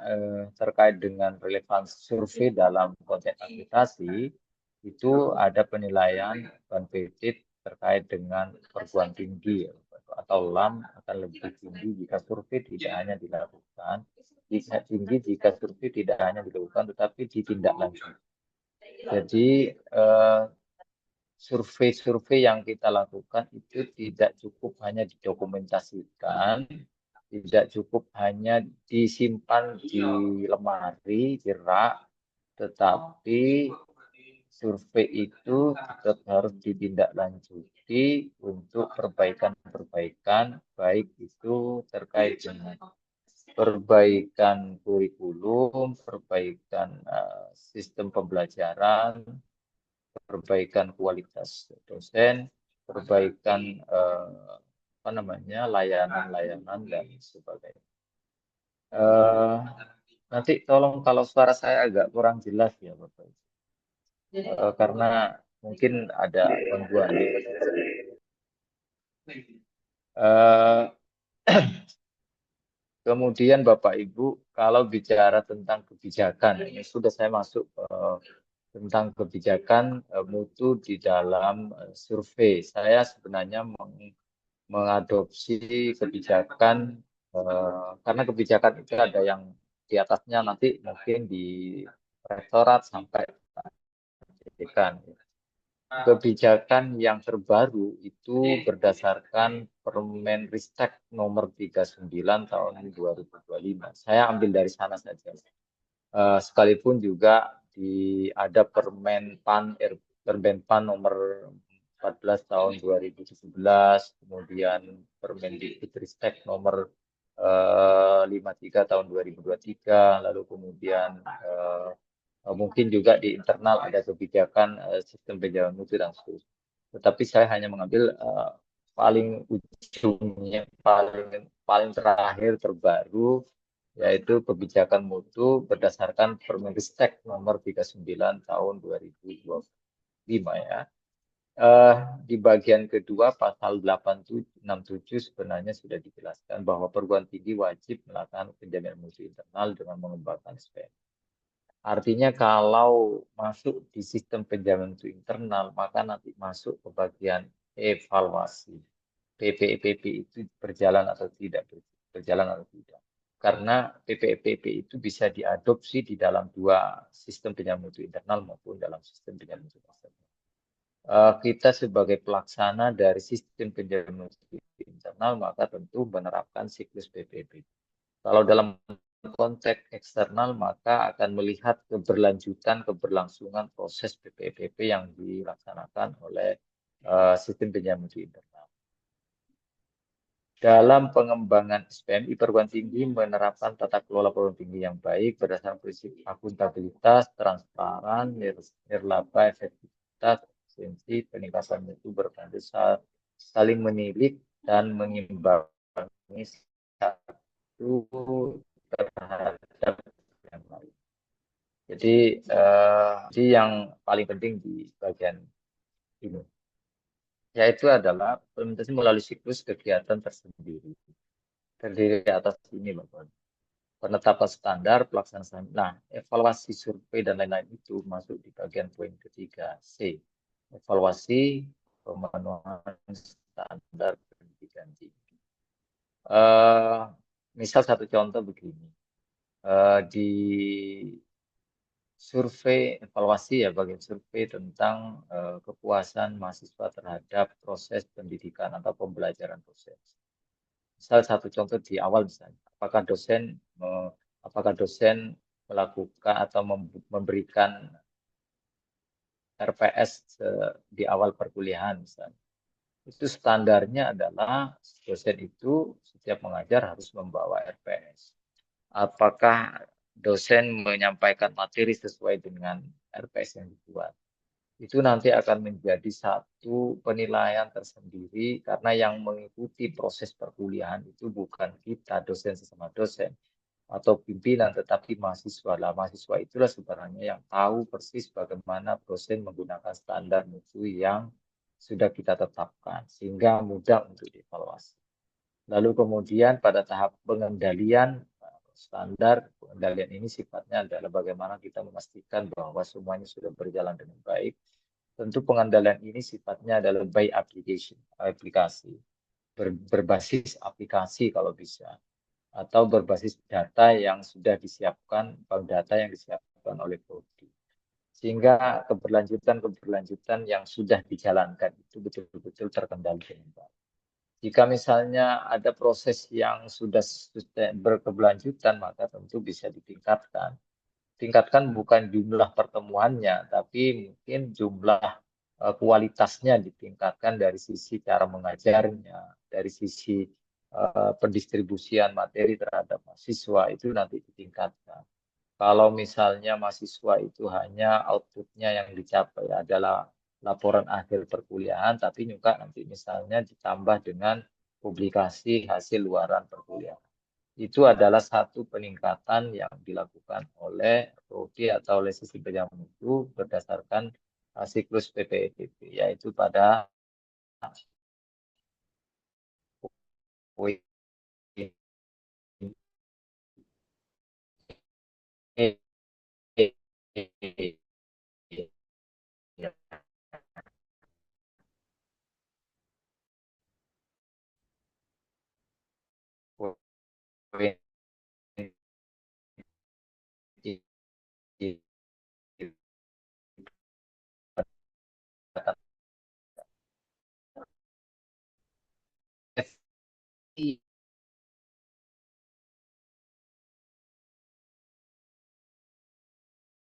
terkait dengan relevansi survei dalam konteks akreditasi, itu ada penilaian quantitative terkait dengan perguruan tinggi atau LAM akan lebih tinggi jika survei tidak hanya dilakukan, jika survei tidak hanya dilakukan tetapi ditindaklanjuti. Jadi survei-survei yang kita lakukan itu tidak cukup hanya didokumentasikan, tidak cukup hanya disimpan di lemari, di rak, tetapi survei itu tetap harus ditindaklanjuti untuk perbaikan-perbaikan, baik itu terkait dengan perbaikan kurikulum, perbaikan sistem pembelajaran, perbaikan kualitas dosen, perbaikan layanan-layanan dan sebagainya. Nanti tolong kalau suara saya agak kurang jelas ya Bapak. Karena mungkin ada gangguan. Kemudian Bapak Ibu, kalau bicara tentang kebijakan, ini sudah saya masuk tentang kebijakan mutu di dalam survei. Saya sebenarnya mengadopsi kebijakan karena kebijakan itu ada yang di atasnya nanti mungkin di rektorat sampai pendidikan. Kebijakan yang terbaru itu berdasarkan Permenristek nomor 39 tahun 2025. Saya ambil dari sana saja. Sekalipun juga ada Permenpan nomor 14 tahun 2017, kemudian Permendikbudristek nomor 53 tahun 2023, lalu kemudian mungkin juga di internal ada kebijakan sistem penjagaan mutu dan seterusnya. Tetapi saya hanya mengambil paling ujungnya, paling terakhir terbaru, yaitu kebijakan mutu berdasarkan Permenristek nomor 39 tahun 2025 ya. Di bagian kedua pasal 867 sebenarnya sudah dijelaskan bahwa perguruan tinggi wajib melakukan penjaminan mutu internal dengan mengembangkan SPM. Artinya kalau masuk di sistem penjaminan mutu internal, maka nanti masuk ke bagian evaluasi. PPEPP itu berjalan atau tidak. Karena PPEPP itu bisa diadopsi di dalam dua sistem penjaminan mutu internal maupun dalam sistem penjaminan mutu eksternal. Kita sebagai pelaksana dari sistem penjaminan mutu internal, maka tentu menerapkan siklus PPEPP. Kalau dalam konteks eksternal maka akan melihat keberlangsungan proses PPEPP yang dilaksanakan oleh sistem penjaminan mutu internal. Dalam pengembangan SPMI perguruan tinggi menerapkan tata kelola perguruan tinggi yang baik berdasarkan prinsip akuntabilitas, transparan, nirlaba, efektivitas, efisiensi, peningkatan mutu berbasis saling menilik dan mengimbangi satu terhadap yang lain. Jadi yang paling penting di bagian ini yaitu adalah implementasi melalui siklus kegiatan tersendiri. Terdiri atas ini, Bapak. Penetapan standar, pelaksanaan. Nah, evaluasi survei dan lain-lain itu masuk di bagian poin ketiga, C. Evaluasi pemenuhan standar pendidikan tinggi. Misal satu contoh begini. Di survei evaluasi ya bagian survei tentang kepuasan mahasiswa terhadap proses pendidikan atau pembelajaran dosen. Misal satu contoh di awal misalnya, apakah dosen melakukan atau memberikan RPS di awal perkuliahan misalnya. Itu standarnya adalah dosen itu setiap mengajar harus membawa RPS. Apakah dosen menyampaikan materi sesuai dengan RPS yang dibuat. Itu nanti akan menjadi satu penilaian tersendiri karena yang mengikuti proses perkuliahan itu bukan kita, dosen sesama dosen, atau pimpinan, tetapi mahasiswa lah. Mahasiswa itulah sebenarnya yang tahu persis bagaimana dosen menggunakan standar mutu yang sudah kita tetapkan, sehingga mudah untuk dievaluasi. Lalu kemudian pada tahap pengendalian standar, pengendalian ini sifatnya adalah bagaimana kita memastikan bahwa semuanya sudah berjalan dengan baik. Tentu pengendalian ini sifatnya adalah by application, aplikasi, berbasis aplikasi kalau bisa, atau berbasis data yang sudah disiapkan, bank data yang disiapkan oleh Prodi. Sehingga keberlanjutan yang sudah dijalankan itu betul-betul terkendali dengan baik. Jika misalnya ada proses yang sudah berkeberlanjutan, maka tentu bisa ditingkatkan. Tingkatkan bukan jumlah pertemuannya, tapi mungkin jumlah kualitasnya ditingkatkan dari sisi cara mengajarnya, dari sisi pendistribusian materi terhadap mahasiswa itu nanti ditingkatkan. Kalau misalnya mahasiswa itu hanya outputnya yang dicapai adalah laporan akhir perkuliahan, tapi juga nanti misalnya ditambah dengan publikasi hasil luaran perkuliahan. Itu adalah satu peningkatan yang dilakukan oleh Prodi atau oleh sisi penjam itu berdasarkan siklus PPDB, yaitu pada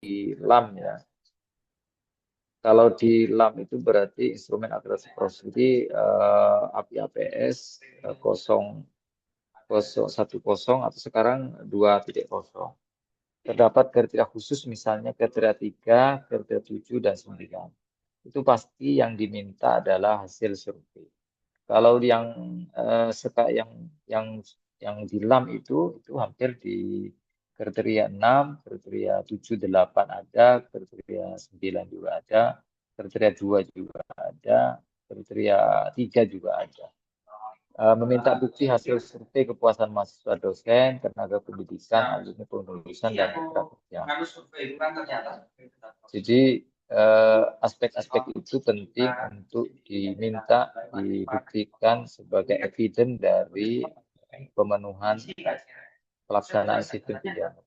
di LAM ya. Kalau di LAM itu berarti instrumen akreditasi prosedur API APS 010 atau sekarang 2.0. Terdapat kriteria khusus misalnya kriteria 3, kriteria 7 dan 9. Itu pasti yang diminta adalah hasil survei. Kalau yang di LAM itu hampir di kriteria 6, kriteria 7, 8 ada, kriteria 9 juga ada, kriteria 2 juga ada, kriteria 3 juga ada. Meminta bukti hasil survei kepuasan mahasiswa dosen, tenaga pendidikan, alumni penulisan, dan mitra kerja. Jadi aspek-aspek itu penting untuk diminta dibuktikan sebagai evidence dari pemenuhan pelaksanaan sistem pidana.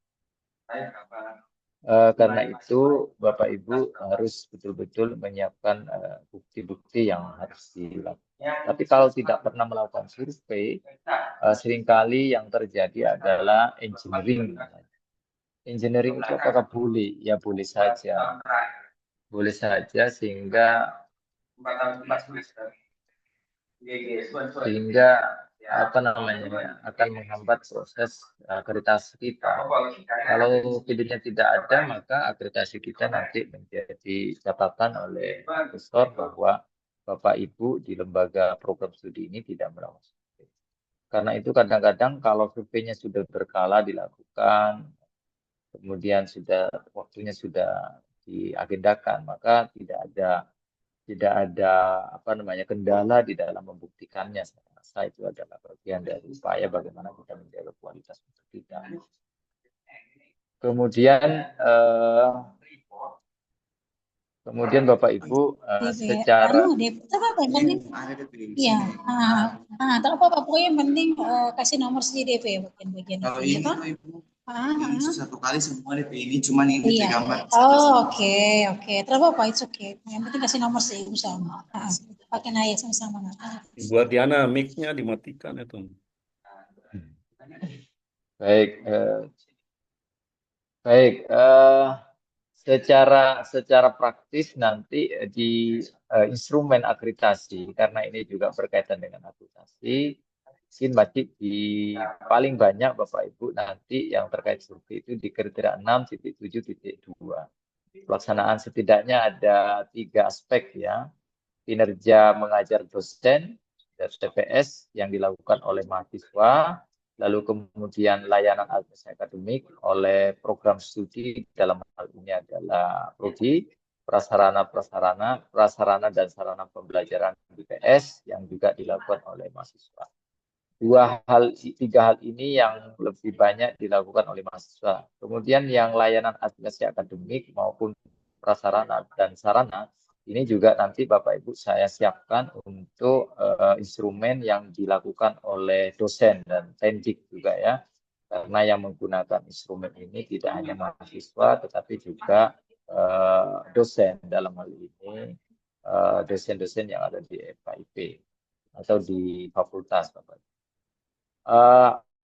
Karena itu Bapak Ibu harus betul-betul menyiapkan bukti-bukti yang harus dilakukan. Tapi kalau tidak pernah melakukan survei, seringkali yang terjadi adalah engineering. Engineering itu apakah boleh? Ya boleh saja. Boleh saja sehingga akan menghambat proses akreditasi kita. Kalau videonya tidak ada, maka akreditasi kita nanti menjadi catatan oleh profesor bahwa Bapak Ibu di lembaga program studi ini tidak melakukan survei. Karena itu kadang-kadang kalau surveinya sudah berkala dilakukan, kemudian waktunya sudah diagendakan, maka tidak ada kendala di dalam membuktikannya. Saya rasa itu adalah bagian dari upaya bagaimana kita menjaga kualitas untuk kita. Kemudian Bapak Ibu secara iya, tak apa-apa, pokoknya yang penting kasih nomor si DP bagian-bagian Kalau itu, ini ya, Ibu, ini satu kali semua DP ini cuman ini iya. tergambar. Oh, oke, tidak apa-apa, it's okay. Yang penting kasih nomor si Ibu sama. Pakai naya sama-sama. Buat Diana, mic-nya dimatikan itu. Baik, secara praktis nanti di instrumen akreditasi, karena ini juga berkaitan dengan akreditasi, mungkin masih di paling banyak Bapak Ibu nanti yang terkait survei itu di kriteria 6.7.2. pelaksanaan setidaknya ada 3 aspek ya. Kinerja mengajar dosen dan TPS yang dilakukan oleh mahasiswa, lalu kemudian layanan administrasi akademik oleh program studi, dalam hal ini adalah prodi, prasarana dan sarana pembelajaran BPS yang juga dilakukan oleh mahasiswa. Tiga hal ini yang lebih banyak dilakukan oleh mahasiswa. Kemudian yang layanan administrasi akademik maupun prasarana dan sarana, ini juga nanti Bapak Ibu saya siapkan untuk instrumen yang dilakukan oleh dosen dan tendik juga ya. Karena yang menggunakan instrumen ini tidak hanya mahasiswa, tetapi juga dosen, dalam hal ini dosen-dosen yang ada di FKIP atau di fakultas Bapak Ibu.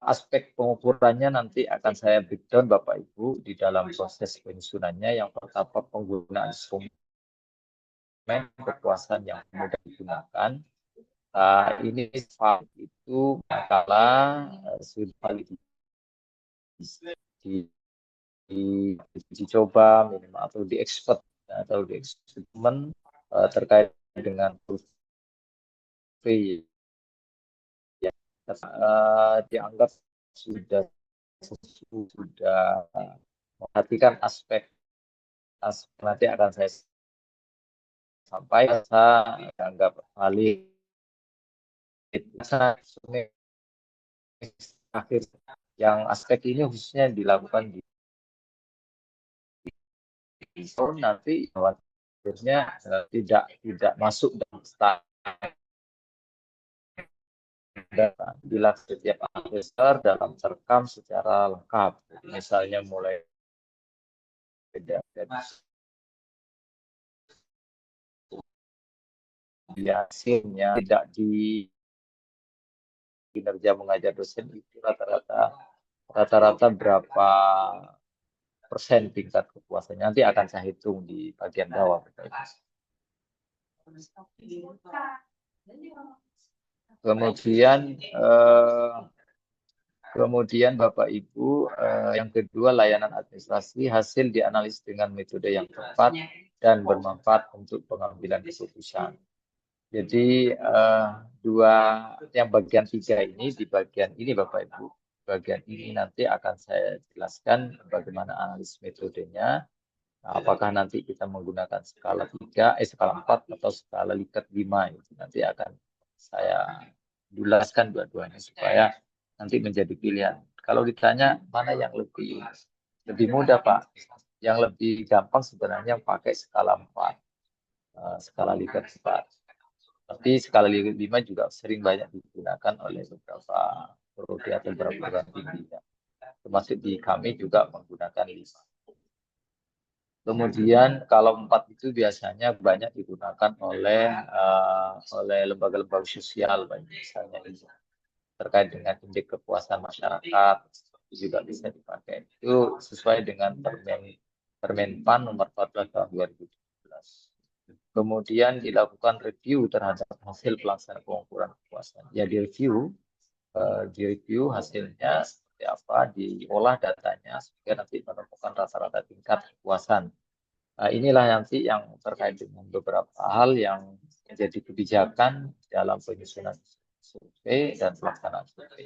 Aspek pengukurannya nanti akan saya breakdown Bapak Ibu di dalam proses penyusunannya. Yang pertama penggunaan instrumen kekuasaan yang mudah digunakan. Ini itu kala sudah dicoba minimal atau diekspert atau dieksperimen terkait dengan survei dianggap sudah memperhatikan aspek nanti akan saya sampaikan, saya dianggap valid. Akhir yang aspek ini khususnya dilakukan di nanti akhirnya tidak masuk dalam standar bila setiap semester dalam terekam secara lengkap. Misalnya mulai hasilnya tidak di kinerja mengajar dosen itu rata-rata berapa persen tingkat kepuasannya, nanti akan saya hitung di bagian bawah. Kemudian Bapak Ibu, yang kedua layanan administrasi hasil dianalisis dengan metode yang tepat dan bermanfaat untuk pengambilan keputusan. Jadi yang bagian 3 ini, di bagian ini Bapak Ibu, bagian ini nanti akan saya jelaskan bagaimana analisis metodenya, apakah nanti kita menggunakan skala 4 atau skala Likert 5, itu nanti akan saya jelaskan dua-duanya supaya nanti menjadi pilihan. Kalau ditanya mana yang lebih mudah Pak, yang lebih gampang sebenarnya pakai skala 4, skala Likert 4. Tapi skala 5 juga sering banyak digunakan oleh beberapa prodi atau perguruan tinggi. Termasuk di kami juga menggunakan 5. Kemudian kalau 4 itu biasanya banyak digunakan oleh lembaga-lembaga sosial, misalnya terkait dengan indeks kepuasan masyarakat, itu juga bisa dipakai. Itu sesuai dengan Permen PAN nomor 14 tahun 2017. Kemudian dilakukan review terhadap hasil pelaksanaan pengukuran kepuasan. Ya direview hasilnya seperti apa, diolah datanya sehingga nanti menemukan rata-rata tingkat kepuasan. Inilah nanti yang terkait dengan beberapa hal yang menjadi kebijakan dalam penyusunan survei dan pelaksanaan survei.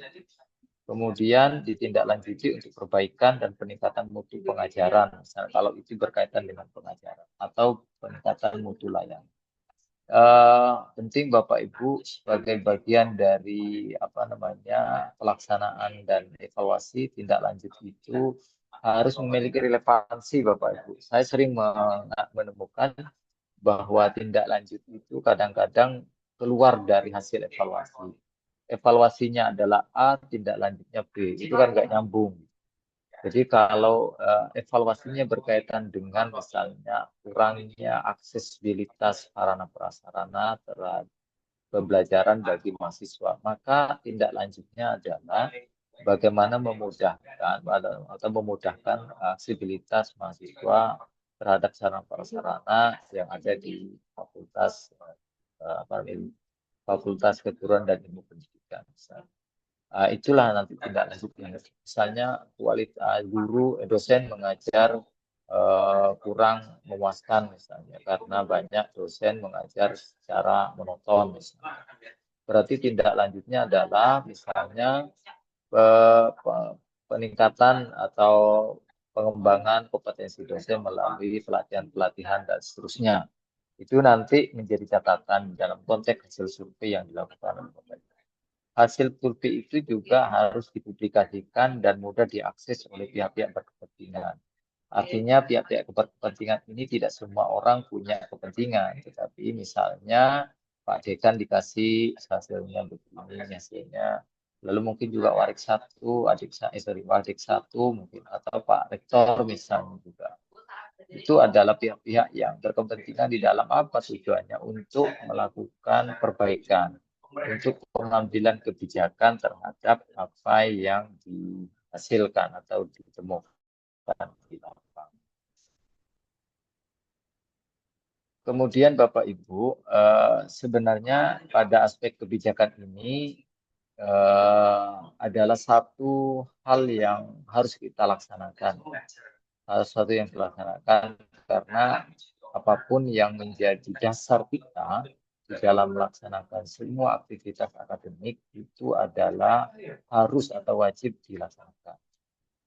Kemudian ditindaklanjuti untuk perbaikan dan peningkatan mutu pengajaran, misalnya kalau itu berkaitan dengan pengajaran atau peningkatan mutu layanan. Penting Bapak Ibu sebagai bagian dari pelaksanaan dan evaluasi tindak lanjut itu harus memiliki relevansi Bapak Ibu. Saya sering menemukan bahwa tindak lanjut itu kadang-kadang keluar dari hasil evaluasi. Evaluasinya adalah A, tindak lanjutnya B, itu kan nggak nyambung. Jadi kalau evaluasinya berkaitan dengan misalnya kurangnya aksesibilitas sarana prasarana terhadap pembelajaran bagi mahasiswa, maka tindak lanjutnya adalah bagaimana memudahkan aksesibilitas mahasiswa terhadap sarana prasarana yang ada di Fakultas Keguruan dan Ilmu Pendidikan. Itulah nanti tindak lanjutnya. Misalnya kualitas dosen mengajar kurang memuaskan misalnya karena banyak dosen mengajar secara monoton misalnya. Berarti tindak lanjutnya adalah misalnya peningkatan atau pengembangan kompetensi dosen melalui pelatihan-pelatihan dan seterusnya. Itu nanti menjadi catatan dalam konteks hasil survei yang dilakukan oleh pemerintah. Hasil survei itu juga harus dipublikasikan dan mudah diakses oleh pihak-pihak berkepentingan. Artinya pihak-pihak berkepentingan ini tidak semua orang punya kepentingan, tetapi misalnya Pak Dekan dikasih hasilnya begini hasilnya, lalu mungkin juga Wadik satu, Wadik satu mungkin atau Pak Rektor misalnya juga. Itu adalah pihak-pihak yang berkepentingan di dalam apa tujuannya untuk melakukan perbaikan, untuk pengambilan kebijakan terhadap apa yang dihasilkan atau ditemukan di lapangan. Kemudian Bapak Ibu, sebenarnya pada aspek kebijakan ini adalah satu hal yang harus kita laksanakan. Satu yang dilaksanakan karena apapun yang menjadi dasar kita di dalam melaksanakan semua aktivitas akademik itu adalah harus atau wajib dilaksanakan.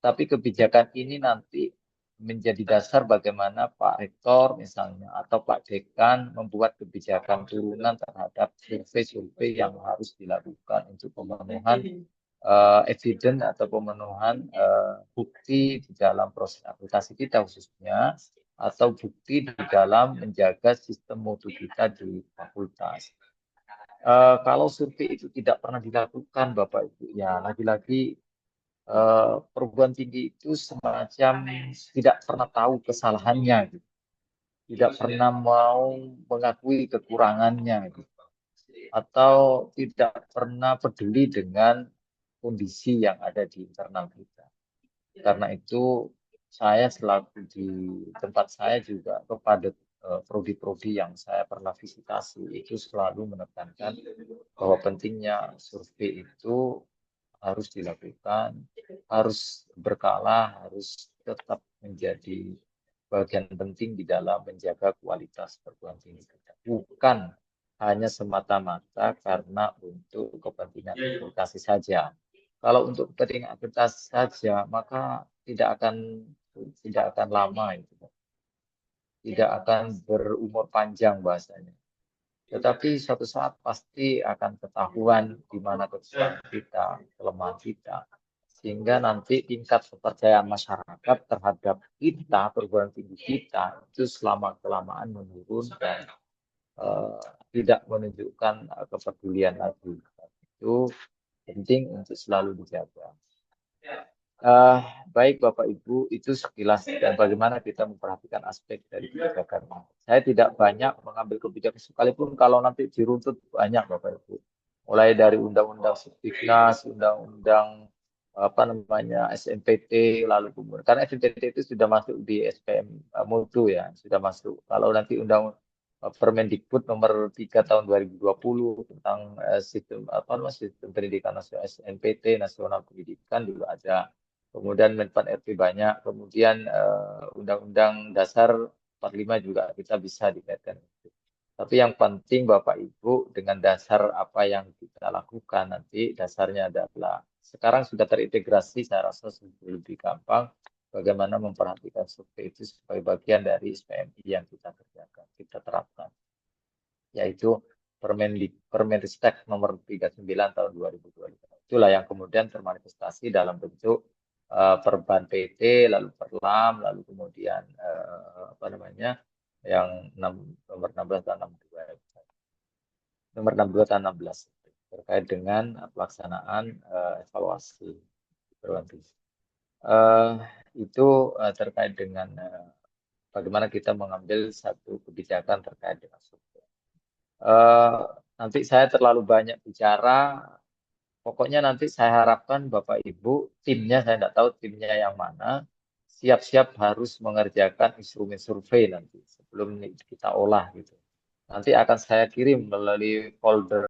Tapi kebijakan ini nanti menjadi dasar bagaimana Pak Rektor misalnya atau Pak Dekan membuat kebijakan turunan terhadap survei-survei yang harus dilakukan untuk pemenuhan evidence atau pemenuhan bukti di dalam proses aplikasi kita khususnya atau bukti di dalam menjaga sistem mutu kita di fakultas. Kalau survei itu tidak pernah dilakukan Bapak Ibu, ya lagi-lagi perguruan tinggi itu semacam tidak pernah tahu kesalahannya, gitu. Tidak pernah mau mengakui kekurangannya, gitu. Atau tidak pernah peduli dengan kondisi yang ada di internal kita. Karena itu saya selaku di tempat saya juga kepada prodi-prodi yang saya pernah visitasi itu selalu menekankan bahwa pentingnya survei itu harus dilakukan, harus berkala, harus tetap menjadi bagian penting di dalam menjaga kualitas perguruan tinggi kita. Bukan hanya semata-mata karena untuk kepentingan aplikasi saja. Kalau untuk kepentingan aplikasi saja, maka tidak akan lama itu. Tidak akan berumur panjang bahasanya. Tetapi suatu saat pasti akan ketahuan di mana kekurangan kita, kelemahan kita. Sehingga nanti tingkat kepercayaan masyarakat terhadap kita, perguruan tinggi kita, itu selama-kelamaan menurun dan tidak menunjukkan kepedulian lagi. Itu penting untuk selalu dijaga. Baik Bapak Ibu, itu sekilas dan bagaimana kita memperhatikan aspek dari kebijakan. Saya tidak banyak mengambil kebijakan sekalipun kalau nanti diruntut banyak Bapak Ibu. Mulai dari undang-undang Sipdiknas, undang-undang SNMPT, lalu kemudian karena SNMPT itu sudah masuk di SPM Mutu ya, sudah masuk. Kalau nanti undang Permendikbud nomor 3 tahun 2020 tentang sistem pendidikan nasional SNMPT nasional pendidikan juga ada. Kemudian Menpan RP banyak, kemudian Undang-Undang Dasar 45 juga kita bisa dikaitkan. Tapi yang penting Bapak Ibu dengan dasar apa yang kita lakukan nanti dasarnya adalah sekarang sudah terintegrasi, saya rasa lebih gampang bagaimana memperhatikan survei itu sebagai bagian dari SPMI yang kita kerjakan, kita terapkan. Yaitu Permendikbud nomor 39 tahun 2025. Itulah yang kemudian termanifestasi dalam bentuk Perban PT, lalu Perlam, lalu kemudian yang nomor 16 dan 62. Nomor 62 dan 16 terkait dengan pelaksanaan evaluasi perguruan tinggi. Itu terkait dengan bagaimana kita mengambil satu kebijakan terkait dengan survei. Nanti saya terlalu banyak bicara. Pokoknya nanti saya harapkan Bapak Ibu, timnya saya tidak tahu timnya yang mana, siap-siap harus mengerjakan instrumen survei nanti sebelum kita olah gitu. Nanti akan saya kirim melalui folder